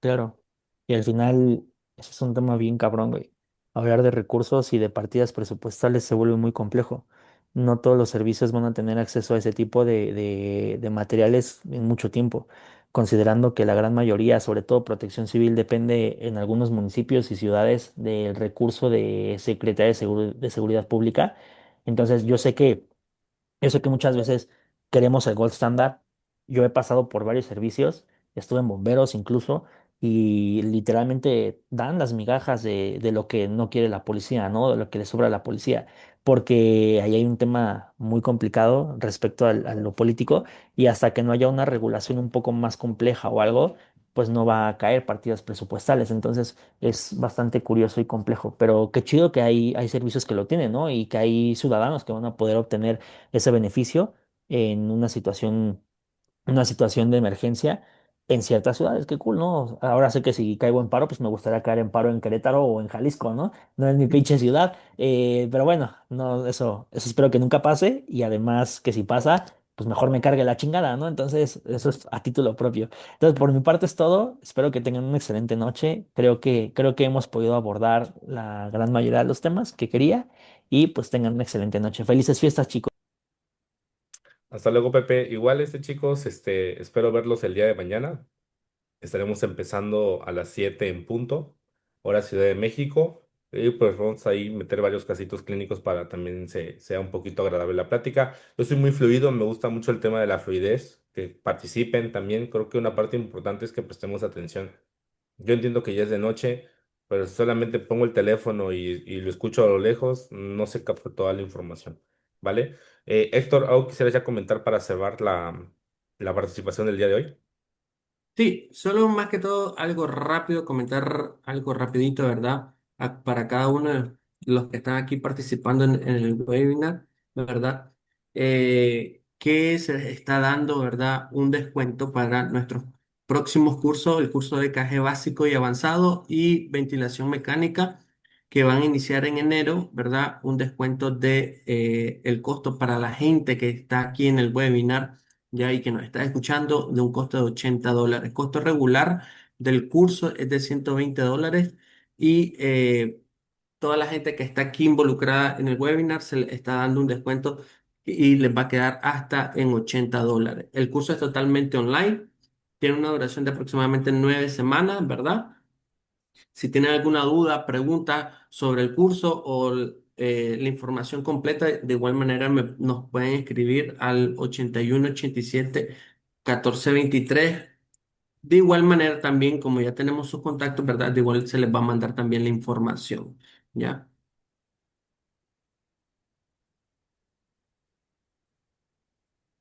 Claro. Y al final, ese es un tema bien cabrón, güey. Hablar de recursos y de partidas presupuestales se vuelve muy complejo. No todos los servicios van a tener acceso a ese tipo de materiales en mucho tiempo, considerando que la gran mayoría, sobre todo Protección Civil, depende en algunos municipios y ciudades del recurso de Secretaría de Seguridad Pública. Entonces, yo sé que muchas veces queremos el gold standard. Yo he pasado por varios servicios, estuve en bomberos incluso, y literalmente dan las migajas de lo que no quiere la policía, ¿no? De lo que le sobra a la policía. Porque ahí hay un tema muy complicado respecto a lo político, y hasta que no haya una regulación un poco más compleja o algo, pues no va a caer partidas presupuestales. Entonces es bastante curioso y complejo. Pero qué chido que hay servicios que lo tienen, ¿no? Y que hay ciudadanos que van a poder obtener ese beneficio en una situación de emergencia en ciertas ciudades. Qué cool, ¿no? Ahora sé que si caigo en paro, pues me gustaría caer en paro en Querétaro o en Jalisco, ¿no? No es mi pinche ciudad. Pero bueno, no, eso espero que nunca pase, y además que si pasa, pues mejor me cargue la chingada, ¿no? Entonces, eso es a título propio. Entonces, por mi parte es todo. Espero que tengan una excelente noche. Creo que hemos podido abordar la gran mayoría de los temas que quería, y pues tengan una excelente noche. Felices fiestas, chicos. Hasta luego, Pepe. Igual, chicos, espero verlos el día de mañana. Estaremos empezando a las 7 en punto, hora Ciudad de México. Y pues vamos a ahí meter varios casitos clínicos para también sea un poquito agradable la plática. Yo soy muy fluido, me gusta mucho el tema de la fluidez, que participen también. Creo que una parte importante es que prestemos atención. Yo entiendo que ya es de noche, pero si solamente pongo el teléfono y lo escucho a lo lejos, no se capta toda la información, ¿vale? Héctor, ¿algo quisieras ya comentar para cerrar la participación del día de hoy? Sí, solo más que todo algo rápido, comentar algo rapidito, ¿verdad? Para cada uno de los que están aquí participando en el webinar, ¿verdad? Que se les está dando, ¿verdad? Un descuento para nuestros próximos cursos, el curso de caje básico y avanzado y ventilación mecánica, que van a iniciar en enero, ¿verdad? Un descuento de el costo para la gente que está aquí en el webinar ya y que nos está escuchando de un costo de $80. Costo regular del curso es de $120 y toda la gente que está aquí involucrada en el webinar se le está dando un descuento y les va a quedar hasta en $80. El curso es totalmente online, tiene una duración de aproximadamente 9 semanas, ¿verdad? Si tienen alguna duda, pregunta sobre el curso o la información completa, de igual manera nos pueden escribir al 8187 1423. De igual manera también, como ya tenemos sus contactos, ¿verdad? De igual se les va a mandar también la información, ¿ya?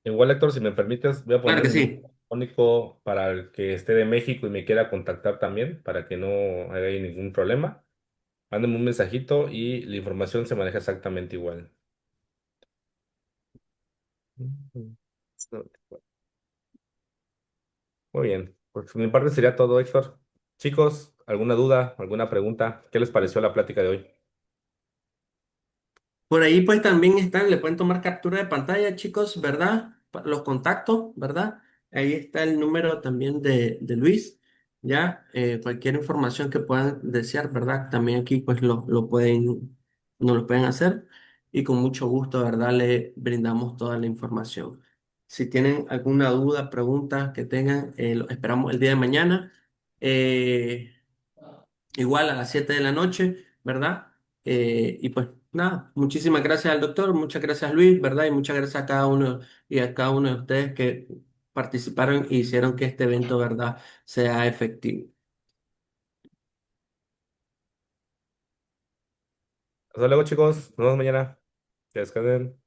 Igual, Héctor, si me permites, voy a Claro poner que mi número sí. telefónico para el que esté de México y me quiera contactar también, para que no haya ahí ningún problema. Mándame un mensajito y la información se maneja exactamente igual. Ujú. Muy bien, pues por mi parte sería todo, Héctor. Chicos, ¿alguna duda, alguna pregunta? ¿Qué les pareció la plática de hoy? Por ahí pues también están, le pueden tomar captura de pantalla, chicos, ¿verdad? Los contactos, ¿verdad? Ahí está el número también de Luis, ¿ya? Cualquier información que puedan desear, ¿verdad? También aquí pues lo pueden, no lo pueden hacer. y con mucho gusto, ¿verdad? Le brindamos toda la información. Si tienen alguna duda, pregunta que tengan, lo esperamos el día de mañana. Eh, Igual a las 7 de la noche, ¿verdad? Y pues nada, muchísimas gracias al doctor, muchas gracias Luis, ¿verdad? Y muchas gracias a cada uno y a cada uno de ustedes que participaron y hicieron que este evento, ¿verdad?, sea efectivo. Hasta luego, chicos. Nos vemos mañana. Que descansen.